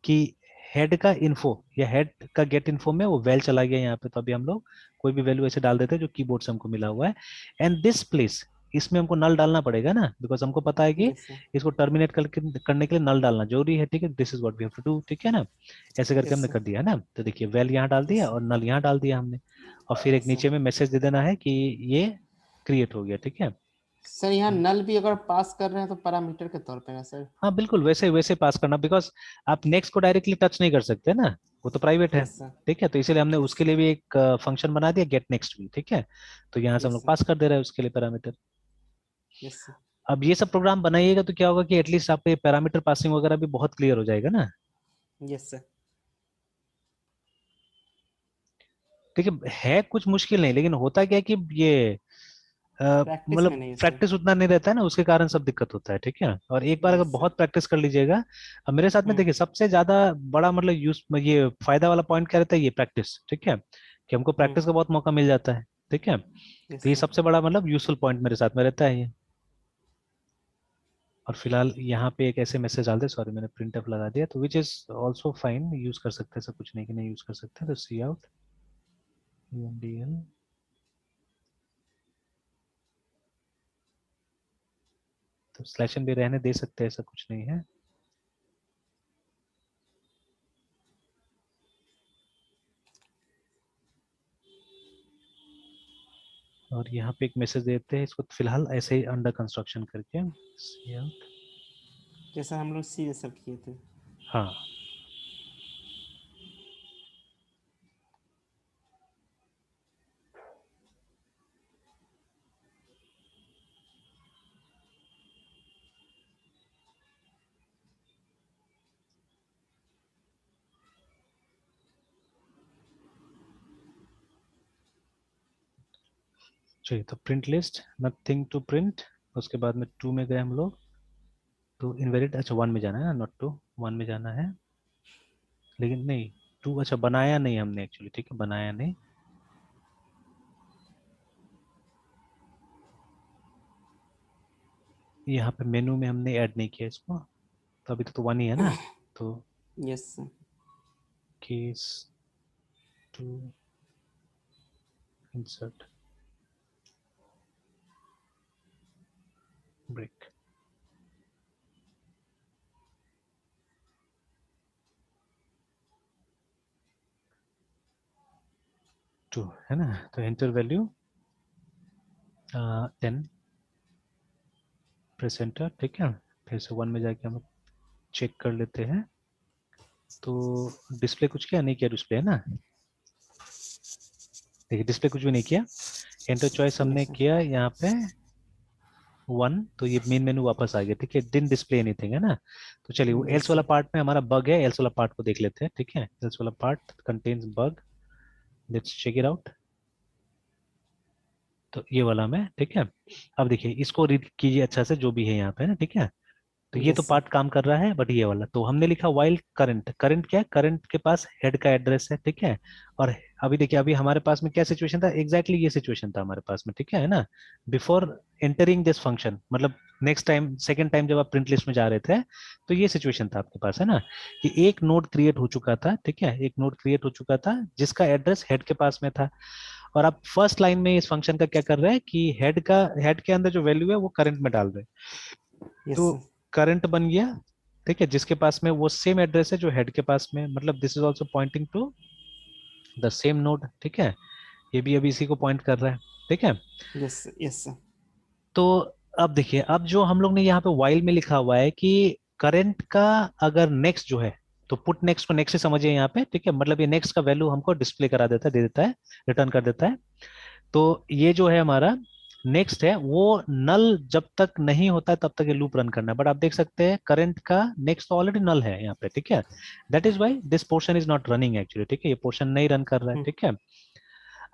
कि हेड का इन्फो या हेड का गेट इन्फो में वो वैल चला गया यहाँ पे, तो अभी हम लोग कोई भी वैल्यू ऐसे डाल देते हैं जो कीबोर्ड से हमको मिला हुआ है। एंड दिस प्लेस, इसमें हमको नल डालना पड़ेगा ना, बिकॉज हमको पता है कि यस सर। इसको टर्मिनेट करने के लिए नल डालना जरूरी है, ठीक है, this is what we have to do, ठीक है ना। ऐसे करके यस हमने सर। कर दिया है ना, तो देखिए वेल यहाँ डाल यस दिया सर। और नल यहाँ डाल दिया हमने, और फिर एक यस सर। नीचे में मैसेज दे देना है कि ये क्रिएट हो गया, ठीक है। सर यहाँ नल भी अगर पास कर रहे हैं तो पैरामीटर के तौर पे ना सर? हाँ बिल्कुल वैसे वैसे पास करना, बिकॉज आप नेक्स्ट को डायरेक्टली टच नहीं कर सकते ना, वो तो प्राइवेट है, यस सर। ठीक है, तो इसीलिए हमने यस उसके लिए भी एक फंक्शन बना दिया गेट नेक्स्ट भी, ठीक है। तो यहाँ से हम यस लोग सर। पास कर दे रहे हैं उसके लिए पैरामीटर। Yes sir. अब ये सब प्रोग्राम बनाइएगा तो क्या होगा कि एटलीस्ट आपको ये पैरामीटर पासिंग वगैरह भी बहुत क्लियर हो जाएगा ना। Yes sir. देखिए है कुछ मुश्किल नहीं, लेकिन होता क्या है कि ये प्रैक्टिस में मतलब नहीं है सर। प्रैक्टिस उतना नहीं रहता है ना, उसके कारण सब दिक्कत होता है, ठीक है। और एक बार अगर यस सर। बहुत प्रैक्टिस कर लीजिएगा, अब मेरे साथ में देखिए सबसे ज्यादा बड़ा मतलब यूज ये फायदा वाला पॉइंट क्या रहता है, ये प्रैक्टिस, ठीक है, कि हमको प्रैक्टिस का बहुत मौका मिल जाता है, ठीक है। तो यस ये सर। सबसे बड़ा मतलब यूजफुल पॉइंट मेरे साथ में रहता है ये। और फिलहाल यहाँ पे एक ऐसे मैसेज डाल दे, सॉरी मैंने प्रिंट अप लगा दिया, तो which is also fine, use कर सकते हैं, ऐसा कुछ नहीं कि नहीं यूज कर सकते, तो सी आउट UMDL, तो स्लैशन भी रहने दे सकते हैं, ऐसा कुछ नहीं है। और यहाँ पे एक मैसेज देते हैं इसको फिलहाल ऐसे ही अंडर कंस्ट्रक्शन करके सी आउट। जैसा हम लोग सी सब किए थे। हाँ चलिए, तो print list nothing to print, उसके बाद में टू में गए हम लोग, तो इनवैलिड, अच्छा वन में जाना है ना, नॉट टू, वन में जाना है, लेकिन नहीं टू, अच्छा बनाया नहीं हमने एक्चुअली, ठीक है बनाया नहीं। यहाँ पे मेनू में हमने ऐड नहीं किया इसको, तो अभी तो वन ही है ना, तो yes sir. Case two insert break. Two है ना, तो एंटर वैल्यू 10 प्रेस एंटर, ठीक है। फिर से वन में जाके हम चेक कर लेते हैं, तो डिस्प्ले कुछ किया नहीं किया, डिस्प्ले है ना, देखिए डिस्प्ले कुछ भी नहीं किया। एंटर चॉइस हमने Yes, sir. किया यहाँ पे 1, तो ये मेन मेनू वापस आ गया, ठीक है, डिडंट डिस्प्ले एनीथिंग है ना। तो चलिए वो Yes, एल्स वाला sir. पार्ट में हमारा बग है, एल्स वाला पार्ट को देख लेते हैं, ठीक है। एल्स वाला part contains bug, let's check it out. तो ये वाला में, ठीक है। अब देखिए इसको रीड कीजिए अच्छा से, जो भी है यहाँ पे ना, ठीक है। तो ये तो Yes, sir. पार्ट काम कर रहा है, बट ये वाला तो हमने लिखा वाइल करंट, करंट क्या है, करंट के पास हेड का एड्रेस है, ठीक है। और अभी देखिए अभी हमारे पास में क्या सिचुएशन था, एग्जैक्टली ये सिचुएशन था हमारे पास में, ठीक है ना। बिफोर एंटरिंग दिस फंक्शन, मतलब नेक्स्ट टाइम सेकंड टाइम जब आप प्रिंट लिस्ट में जा रहे थे, तो ये सिचुएशन था आपके पास है ना, कि एक नोड क्रिएट हो चुका था, ठीक है, एक नोड क्रिएट हो चुका था जिसका एड्रेस हेड के पास में था। और आप फर्स्ट लाइन में इस फंक्शन का क्या कर रहे हैं कि हेड के अंदर जो वैल्यू है वो करंट में डाल रहे हैं। Yes, तो sir. करंट बन गया, ठीक है, जिसके पास में वो सेम एड्रेस है जो हेड के पास में, मतलब this is also pointing to the same node, ठीक है। ये भी अभी इसी को पॉइंट कर रहा है, ठीक है। Yes, sir. Yes, sir. तो अब देखिए, अब जो हम लोग ने यहाँ पे वाइल में लिखा हुआ है कि करंट का अगर नेक्स्ट जो है, तो पुट नेक्स्ट को नेक्स्ट से समझिए यहाँ पे, ठीक है, मतलब ये नेक्स्ट का वैल्यू हमको डिस्प्ले करा देता है, दे देता है, रिटर्न कर देता है। तो ये जो है हमारा नेक्स्ट है, वो नल जब तक नहीं होता है तब तक ये लूप रन करना है। बट आप देख सकते हैं करंट का नेक्स्ट तो ऑलरेडी नल है यहाँ पे, ठीक है। That is why this portion is not running actually, ठीक है, ये पोर्शन नहीं रन कर रहा है, ठीक है।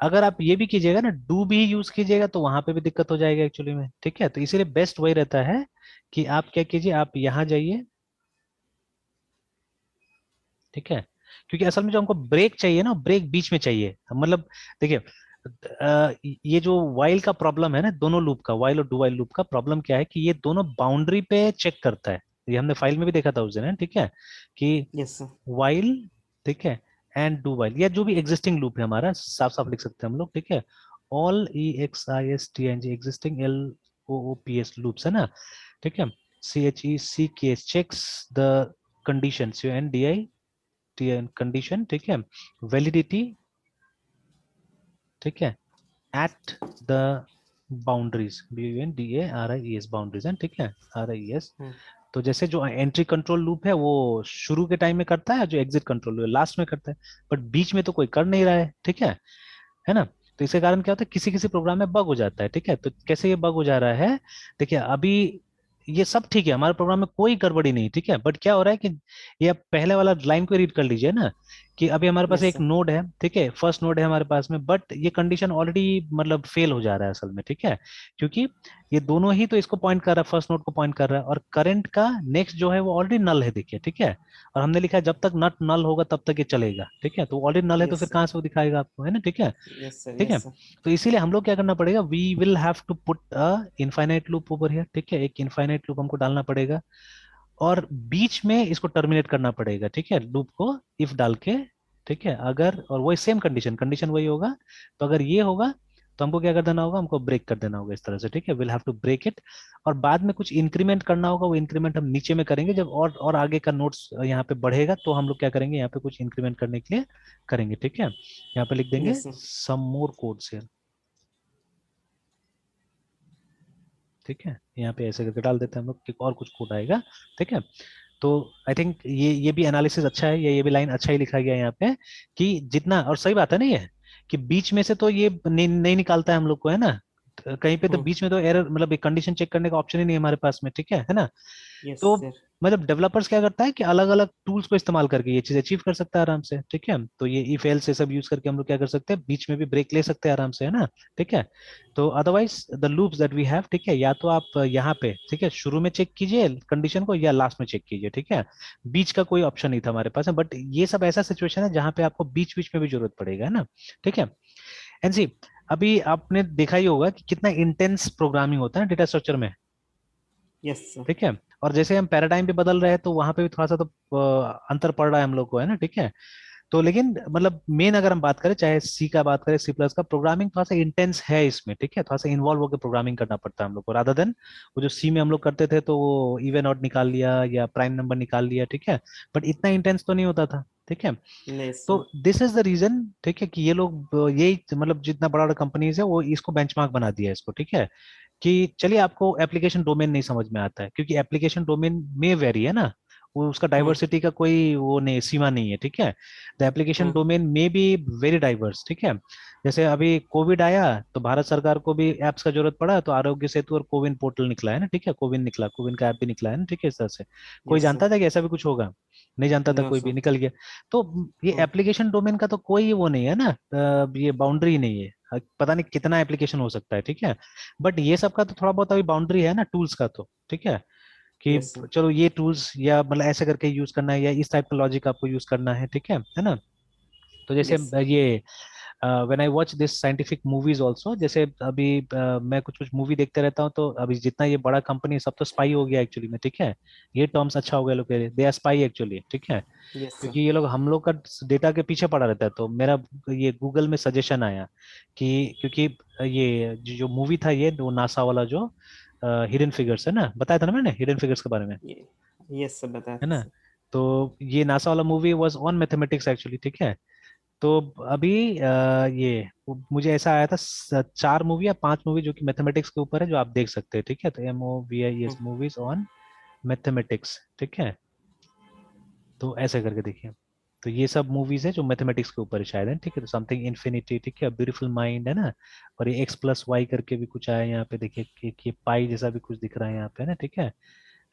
अगर आप ये भी कीजिएगा ना, डू भी यूज कीजिएगा, तो वहां पे भी दिक्कत हो जाएगा एक्चुअली में, ठीक है। तो इसीलिए बेस्ट वही रहता है कि आप क्या कीजिए, आप यहाँ जाइए, ठीक है, क्योंकि असल में जो हमको ब्रेक चाहिए ना, ब्रेक बीच में चाहिए, मतलब देखिए ये जो वाइल का प्रॉब्लम है ना, दोनों लूप का, वाइल और डू वाइल लूप का प्रॉब्लम क्या है कि ये दोनों बाउंड्री पे चेक करता है। ये हमने फाइल में भी देखा था उस दिन, ठीक है, कि Yes, sir. वाइल, ठीक है, एंड डू वाइल, या जो भी एग्जिस्टिंग लूप है हमारा, साफ साफ लिख सकते हैं हम लोग, ठीक है। All EXISTNG existing LOOPS loops है ना, ठीक है। CHECK checks the conditions, NDI condition, ठीक है, वैलिडिटी, ठीक है, at the boundaries, BUNDARIES boundaries है, ठीक है, RIES। तो जैसे जो एंट्री कंट्रोल लूप है वो शुरू के टाइम में करता है, जो एग्जिट कंट्रोल लूप लास्ट में करता है, बट बीच में तो कोई कर नहीं रहा है, ठीक है ना। तो इसके कारण क्या होता है, किसी किसी प्रोग्राम में बग हो जाता है, ठीक है। तो कैसे ये बग हो जा रहा है, देखिए अभी ये सब ठीक है, हमारे प्रोग्राम में कोई गड़बड़ी नहीं, ठीक है, बट क्या हो रहा है कि ये आप पहले वाला लाइन को रीड कर लीजिए ना, कि अभी हमारे पास Yes, एक sir. नोड है, ठीक है, फर्स्ट नोड है हमारे पास में, बट ये कंडीशन ऑलरेडी मतलब फेल हो जा रहा है असल में, ठीक है, क्योंकि ये दोनों ही तो इसको पॉइंट कर रहा है, फर्स्ट नोड को पॉइंट कर रहा है, और करंट का नेक्स्ट जो है वो ऑलरेडी नल है, देखिए, ठीक है। और हमने लिखा है जब तक नट नल होगा तब तक ये चलेगा, ठीक है, तो ऑलरेडी नल है तो Yes, फिर sir. कहाँ से वो दिखाएगा आपको, है ना, ठीक है, Yes, sir. ठीक है। Yes, sir. तो इसीलिए हम लोग क्या करना पड़ेगा, we will have to put a infinite loop over here, ठीक है, एक इनफाइनाइट लूप हमको डालना पड़ेगा, और बीच में इसको टर्मिनेट करना पड़ेगा, ठीक है, लूप को इफ डाल के, ठीक है। अगर और वही सेम कंडीशन कंडीशन वही होगा, तो अगर ये होगा तो हमको क्या कर देना होगा, हमको ब्रेक कर देना होगा इस तरह से, ठीक है, will have to break it. और बाद में कुछ इंक्रीमेंट करना होगा, वो इंक्रीमेंट हम नीचे में करेंगे, जब और आगे का नोट्स यहाँ पे बढ़ेगा तो हम लोग क्या करेंगे, यहाँ पे कुछ इंक्रीमेंट करने के लिए करेंगे, ठीक है। यहाँ पे लिख देंगे Yes, sir. Some more codes here, ठीक है, यहाँ पे ऐसे करके डाल देते हैं हम लोग कि और कुछ कोड आएगा, ठीक है। तो आई थिंक ये भी एनालिसिस अच्छा है, ये भी लाइन अच्छा ही लिखा गया है यहाँ पे, कि जितना, और सही बात है ना ये, कि बीच में से तो ये नहीं निकालता है हम लोग को, है ना, कहीं पे तो बीच में तो एरर, मतलब कंडीशन चेक करने का ऑप्शन ही नहीं है हमारे पास में, ठीक है ना। Yes, तो sir. मतलब डेवलपर्स क्या करता है कि अलग अलग टूल्स को इस्तेमाल करके ये चीज अचीव कर सकता है आराम से, ठीक है। तो ये इफ एल्स से सब यूज करके हम लोग क्या कर सकते हैं, बीच में भी ब्रेक ले सकते हैं आराम से, है ना, ठीक है। तो otherwise the loops that we have, ठीक है, या तो आप यहाँ पे, ठीक है, शुरू में चेक कीजिए कंडीशन को, या लास्ट में चेक कीजिए, ठीक है। बीच का कोई ऑप्शन नहीं था हमारे पास, बट ये सब ऐसा सिचुएशन है जहाँ पे आपको बीच बीच में भी जरूरत पड़ेगा, है ना, ठीक है। एंड सी, अभी आपने देखा ही होगा कि कितना इंटेंस प्रोग्रामिंग होता है डेटा स्ट्रक्चर में, यस सर। ठीक है। और जैसे हम पैराडाइम भी बदल रहे हैं तो वहां पे भी थोड़ा सा तो अंतर पड़ रहा है हम लोग को, है ना, ठीक है। तो लेकिन मतलब मेन अगर हम बात करें, चाहे सी का बात करें, सी प्लस का, प्रोग्रामिंग थोड़ा सा इंटेंस है इसमें, ठीक है, थोड़ा सा इन्वॉल्व होकर प्रोग्रामिंग करना पड़ता है हम लोग को, रादर देन वो जो सी में हम लोग करते थे तो वो इवन ऑड निकाल लिया या प्राइम नंबर निकाल लिया, ठीक है। बट इतना इंटेंस तो नहीं होता था, ठीक है। नहीं तो sir. This is the reason, ठीक है, कि ये लोग यही मतलब जितना बड़ा बड़ा कंपनीज है वो इसको बेंचमार्क बना दिया है इसको, ठीक है। कि चलिए आपको एप्लीकेशन डोमेन नहीं समझ में आता है, क्योंकि एप्लीकेशन डोमेन में वेरी है ना, वो उसका हम्म। डाइवर्सिटी का कोई वो नहीं, सीमा नहीं है, ठीक है। The application hmm. डोमेन में भी वेरी डाइवर्स, ठीक है। जैसे अभी कोविड आया तो भारत सरकार को भी एप्स का जरूरत पड़ा, तो आरोग्य सेतु और कोविन पोर्टल निकला है ना, ठीक है, कोविन निकला, कोविन का ऐप भी निकला है ना, ठीक है, इस तरह से। कोई यस सर। जानता था कि ऐसा भी कुछ होगा? नहीं जानता था नो कोई भी, सर। निकल गया। तो ये हम्म। एप्लीकेशन डोमेन का तो कोई वो नहीं है ना, ये बाउंड्री नहीं है, पता नहीं कितना एप्लीकेशन हो सकता है, ठीक है। बट ये सब का तो थोड़ा बहुत अभी बाउंड्री है ना टूल्स का, तो ठीक है, कि यस सर। चलो ये टूल्स या मतलब ऐसे करके यूज करना है, या इस टाइप का लॉजिक आपको यूज करना है ना। तो जैसे यस। ये when I watch this scientific movies also, जैसे अभी मैं कुछ कुछ मूवी देखते रहता हूँ, तो अभी जितना ये बड़ा कंपनी सब तो स्पाई हो गया एक्चुअली में, ठीक है। ये टर्म्स अच्छा हो गया लोग कह रहे, दे आर स्पाई एक्चुअली, ठीक है। Yes sir. क्योंकि ये लोग हम लोग का डेटा के पीछे पड़ा रहता है, तो मेरा ये गूगल में सजेशन आया कि क्योंकि ये जो मूवी था ये वो नासा वाला जो हिडन फिगर्स है ना, बताया था ना मैंने हिडन फिगर्स के बारे में, ये यस सर, बताया है था ना। सर। तो ये नासा वाला movie was on mathematics actually, ठीक है। तो अभी ये मुझे ऐसा आया था 4 मूवी या 5 मूवी जो कि मैथमेटिक्स के ऊपर है, जो आप देख सकते हैं, ठीक है। तो MOVIES hmm. Movies on mathematics, ठीक है। तो ऐसे करके देखिए, तो ये सब मूवीज है जो मैथमेटिक्स के ऊपर है शायद, है, ठीक है। तो समथिंग इन्फिनिटी, ठीक है, ब्यूटीफुल माइंड, है ना। और ये X+Y करके भी कुछ आया यहाँ पे, देखिए कि पाई जैसा भी कुछ दिख रहा है यहाँ पे, है ना, ठीक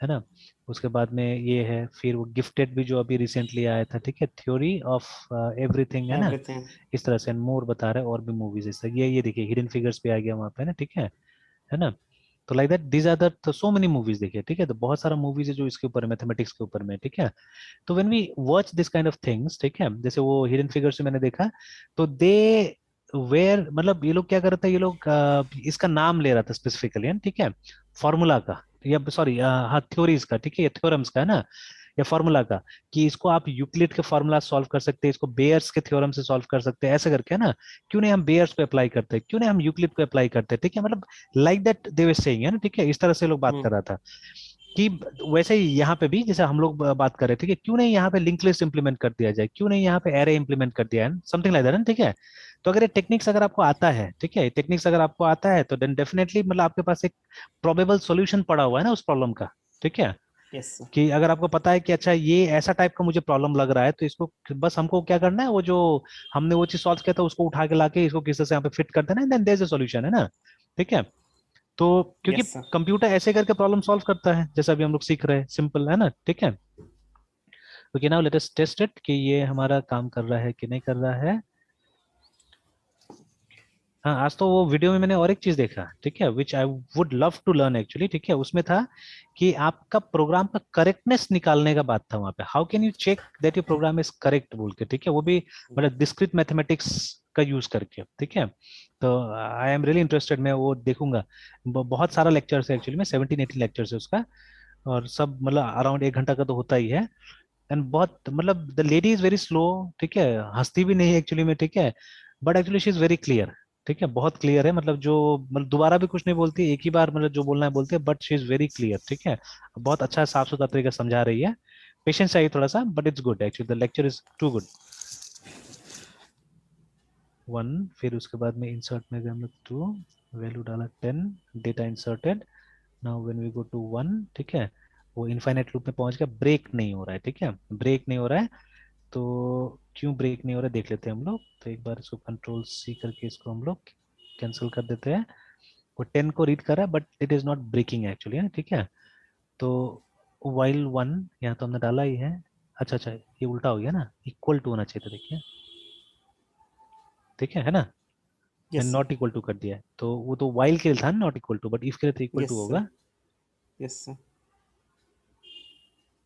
है ना। उसके बाद में ये है, फिर वो गिफ्टेड भी जो अभी रिसेंटली आया था, ठीक है, थ्योरी ऑफ एवरीथिंग, है ना। एवरीथिंग। इस तरह से मोर बता रहे हैं, और भी मूवीज इस तरह, ये देखिए हिडन फिगर्स भी आ गया वहाँ पे ना, ठीक है ना। तो like that these are the तो सो मेनी मूवीज देखिए, ठीक है। तो बहुत सारा मूवीज है जो इसके ऊपर मैथमेटिक्स के ऊपर में, ठीक है। तो when we watch this kind of things, ठीक है, जैसे वो हिडन फिगर्स से मैंने देखा, तो दे वेयर मतलब ये लोग क्या कर रहे थे, ये लोग इसका नाम ले रहा था स्पेसिफिकली, ठीक है, फॉर्मूला का, या सॉरी हाँ थ्योरीज का, ठीक है, या थ्योरम्स का, है ना, या फॉर्मूला का, कि इसको आप यूक्लिड के फॉर्मूला सॉल्व कर सकते हैं, इसको बेयर्स के थ्योरम से सॉल्व कर सकते हैं, ऐसे करके, है ना। क्यों नहीं हम बेयर्स को अप्लाई करते हैं, क्यों नहीं हम यूक्लिड को अप्लाई करते हैं, ठीक है, मतलब like that they were saying, है ना, ठीक है, इस तरह से लोग बात कर हम्म। रहा था कि वैसे ही यहाँ पे भी जैसे हम लोग बात कर रहे थे कि क्यों नहीं यहाँ पे लिंक लिस्ट इंप्लीमेंट कर दिया जाए, क्यों नहीं यहाँ पे एरे इंप्लीमेंट कर दिया है, समथिंग लाइक दैट, ठीक है। तो अगर ये टेक्निक्स अगर आपको आता है, ठीक है, टेक्निक्स अगर आपको आता है, तो देन डेफिनेटली मतलब आपके पास एक प्रोबेबल सॉल्यूशन पड़ा हुआ है ना उस प्रॉब्लम का, ठीक है। Yes sir. कि अगर आपको पता है कि अच्छा ये ऐसा टाइप का मुझे प्रॉब्लम लग रहा है, तो इसको बस हमको क्या करना है, वो जो हमने वो चीज सॉल्व किया था उसको उठा के लाके इसको किसी से यहाँ पे फिट कर देना है, then there is a solution, है ना, ठीक है। तो क्योंकि यस सर। कंप्यूटर ऐसे करके प्रॉब्लम सॉल्व करता है, जैसा अभी हम लोग सीख रहे हैं, सिंपल है ना, ठीक है। Okay now let us test it कि ये हमारा काम कर रहा है कि नहीं कर रहा है। हाँ, आज तो वो वीडियो में मैंने और एक चीज देखा, ठीक है, which I would love to learn actually, ठीक है। उसमें था कि आपका प्रोग्राम का करेक्टनेस निकालने का बात था वहां पे, how can you check that your program is correct बोल के, ठीक है, वो भी मतलब डिस्क्रीट मैथमेटिक्स का यूज करके, ठीक है। तो आई एम रियली इंटरेस्टेड, मैं वो देखूंगा। बहुत सारा लेक्चर्स है एक्चुअली में, 17-18 लेक्चर्स है उसका, और सब मतलब अराउंड 1 घंटा का तो होता ही है। एंड बहुत मतलब the lady is very slow, ठीक है, हंसती भी नहीं एक्चुअली में, ठीक है। But actually she is very clear, ठीक है, बहुत क्लियर है, मतलब जो मतलब दोबारा भी कुछ नहीं बोलती, एक ही बार मतलब जो बोलना है बोलती है, but she is very clear, ठीक है। बहुत अच्छा साफ सुथरा तरीका समझा रही है। पेशेंस चाहिए थोड़ा सा, but it's good actually, the lecture is too good. 1, फिर उसके बाद में इंसर्ट में गए हम लोग 2, वैल्यू डाला 10, data inserted. Now when we go to 1, ठीक है, वो इनफाइनाइट लूप में पहुंच गया, ब्रेक नहीं हो रहा है, ठीक है, ब्रेक नहीं हो रहा है। तो क्यों ब्रेक नहीं हो रहा है देख लेते हैं हम लोग। तो एक बार इसको Ctrl+C करके इसको हम लोग कैंसिल कर देते हैं। वो 10 को रीड कर रहा है but it is not breaking actually, है ठीक है। तो while 1 यहाँ तो हमने डाला ही है। अच्छा अच्छा, ये उल्टा हो गया ना, इक्वल टू होना चाहिए था, देखिए ठीक है ना, मैंने यस नॉट इक्वल टू कर दिया है, तो वो तो वाइल के लिए था ना not equal to, but if के लिए तो इक्वल टू यस होगा। Yes sir.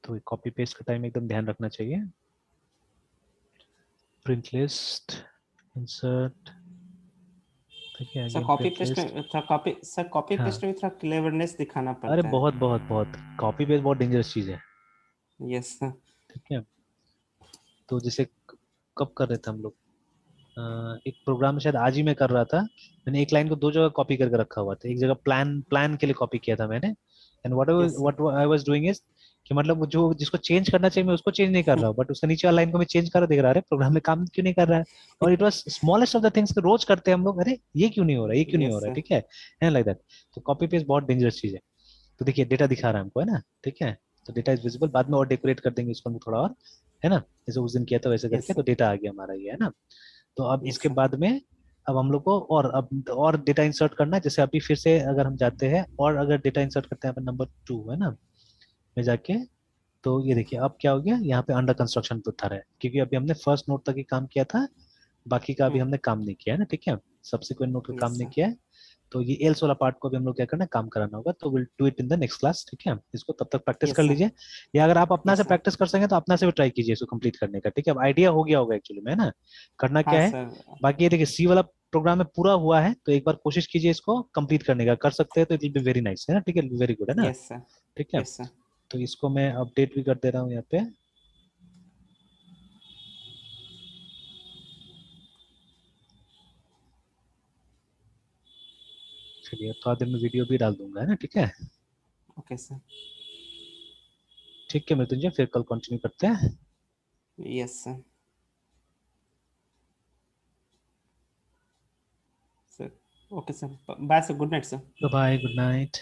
तो कॉपी पेस्ट का टाइम एकदम ध्यान रखना चाहिए। प्रिंट लिस्ट, इंसर्ट, ठीक है, sir again copy print paste list. में थोड़ा कॉपी हाँ, पेस्ट में थोड़ा क्लेवरनेस दिखाना अरे पड़ता है। बहुत बहुत बहुत, कॉपी पेस्ट बहुत डेंजरस चीज है, यस सर। ठीक है। तो जैसे कब कर रहे थे हम लोग, एक प्रोग्राम शायद आज ही मैं कर रहा था, मैंने एक लाइन को दो जगह कॉपी करके रखा हुआ था, एक जगह प्लान प्लान के लिए कॉपी किया था मैंने, and yes sir. What I was doing is कि मतलब वो जो जिसको चेंज करना चाहिए मैं उसको चेंज नहीं कर रहा हूँ, बट उसका नीचे वाला लाइन को मैं चेंज कर रहा, देख रहा है प्रोग्राम में काम क्यों नहीं कर रहा है। और it was smallest of the things, रोज करते हैं हम लोग, अरे ये क्यों नहीं हो रहा है, ये क्यों नहीं हो यस रहा है, सर। ठीक है लाइक दैट। तो कॉपी पेस्ट बहुत डेंजरस चीज है। तो देखिए डेटा दिखा रहा है हमको, है ना, ठीक है। तो डेटा इज विजिबल, बाद में और डेकोरेट कर देंगे इसको हम थोड़ा और, है ना, जैसे उस दिन किया था वैसे यस करके, तो सर। डेटा आ गया हमारा ये, है ना। तो अब यस इसके सर। बाद में अब हम लोग को और डेटा इंसर्ट करना है, जैसे अभी फिर से अगर हम जाते हैं और अगर डेटा इंसर्ट करते हैं नंबर 2, है ना, में जाके, तो ये देखिए अब क्या हो गया, यहाँ पे अंडर कंस्ट्रक्शन पे था, है क्योंकि अभी हमने फर्स्ट नोट तक ही काम किया था, बाकी का अभी हमने काम नहीं किया है ना, ठीक है, सब्सिक्वेंट नोट का काम यस नहीं सर। किया है। तो ये एल्स वाला पार्ट को भी हम लोग क्या करना है, काम कराना होगा, तो will do it in the next class, ठीक है। इसको तब तक प्रैक्टिस कर यस सर। लीजिए, या अगर आप अपना यस से सर। प्रैक्टिस कर सकें तो अपना से भी ट्राई कीजिए इसको कंप्लीट करने का, ठीक है। अब आइडिया हो गया होगा एक्चुअली में, है ना, करना हाँ क्या है। सर। बाकी ये देखिए सी वाला प्रोग्राम में पूरा हुआ है, तो एक बार कोशिश कीजिए इसको कंप्लीट करने का, कर सकते हैं तो it will be very nice, है ना, ठीक है, वेरी गुड, है ना, यस सर। ठीक है। Yes sir. तो इसको मैं अपडेट भी कर दे रहा हूँ यहाँ पे। चलिए थोड़ा देर में वीडियो भी डाल दूंगा, है ना, ठीक है। Okay sir. ठीक है मृत्युंजय, फिर कल कंटिन्यू करते हैं। Yes sir. Sir okay sir, bye sir, good night sir. Bye, good night.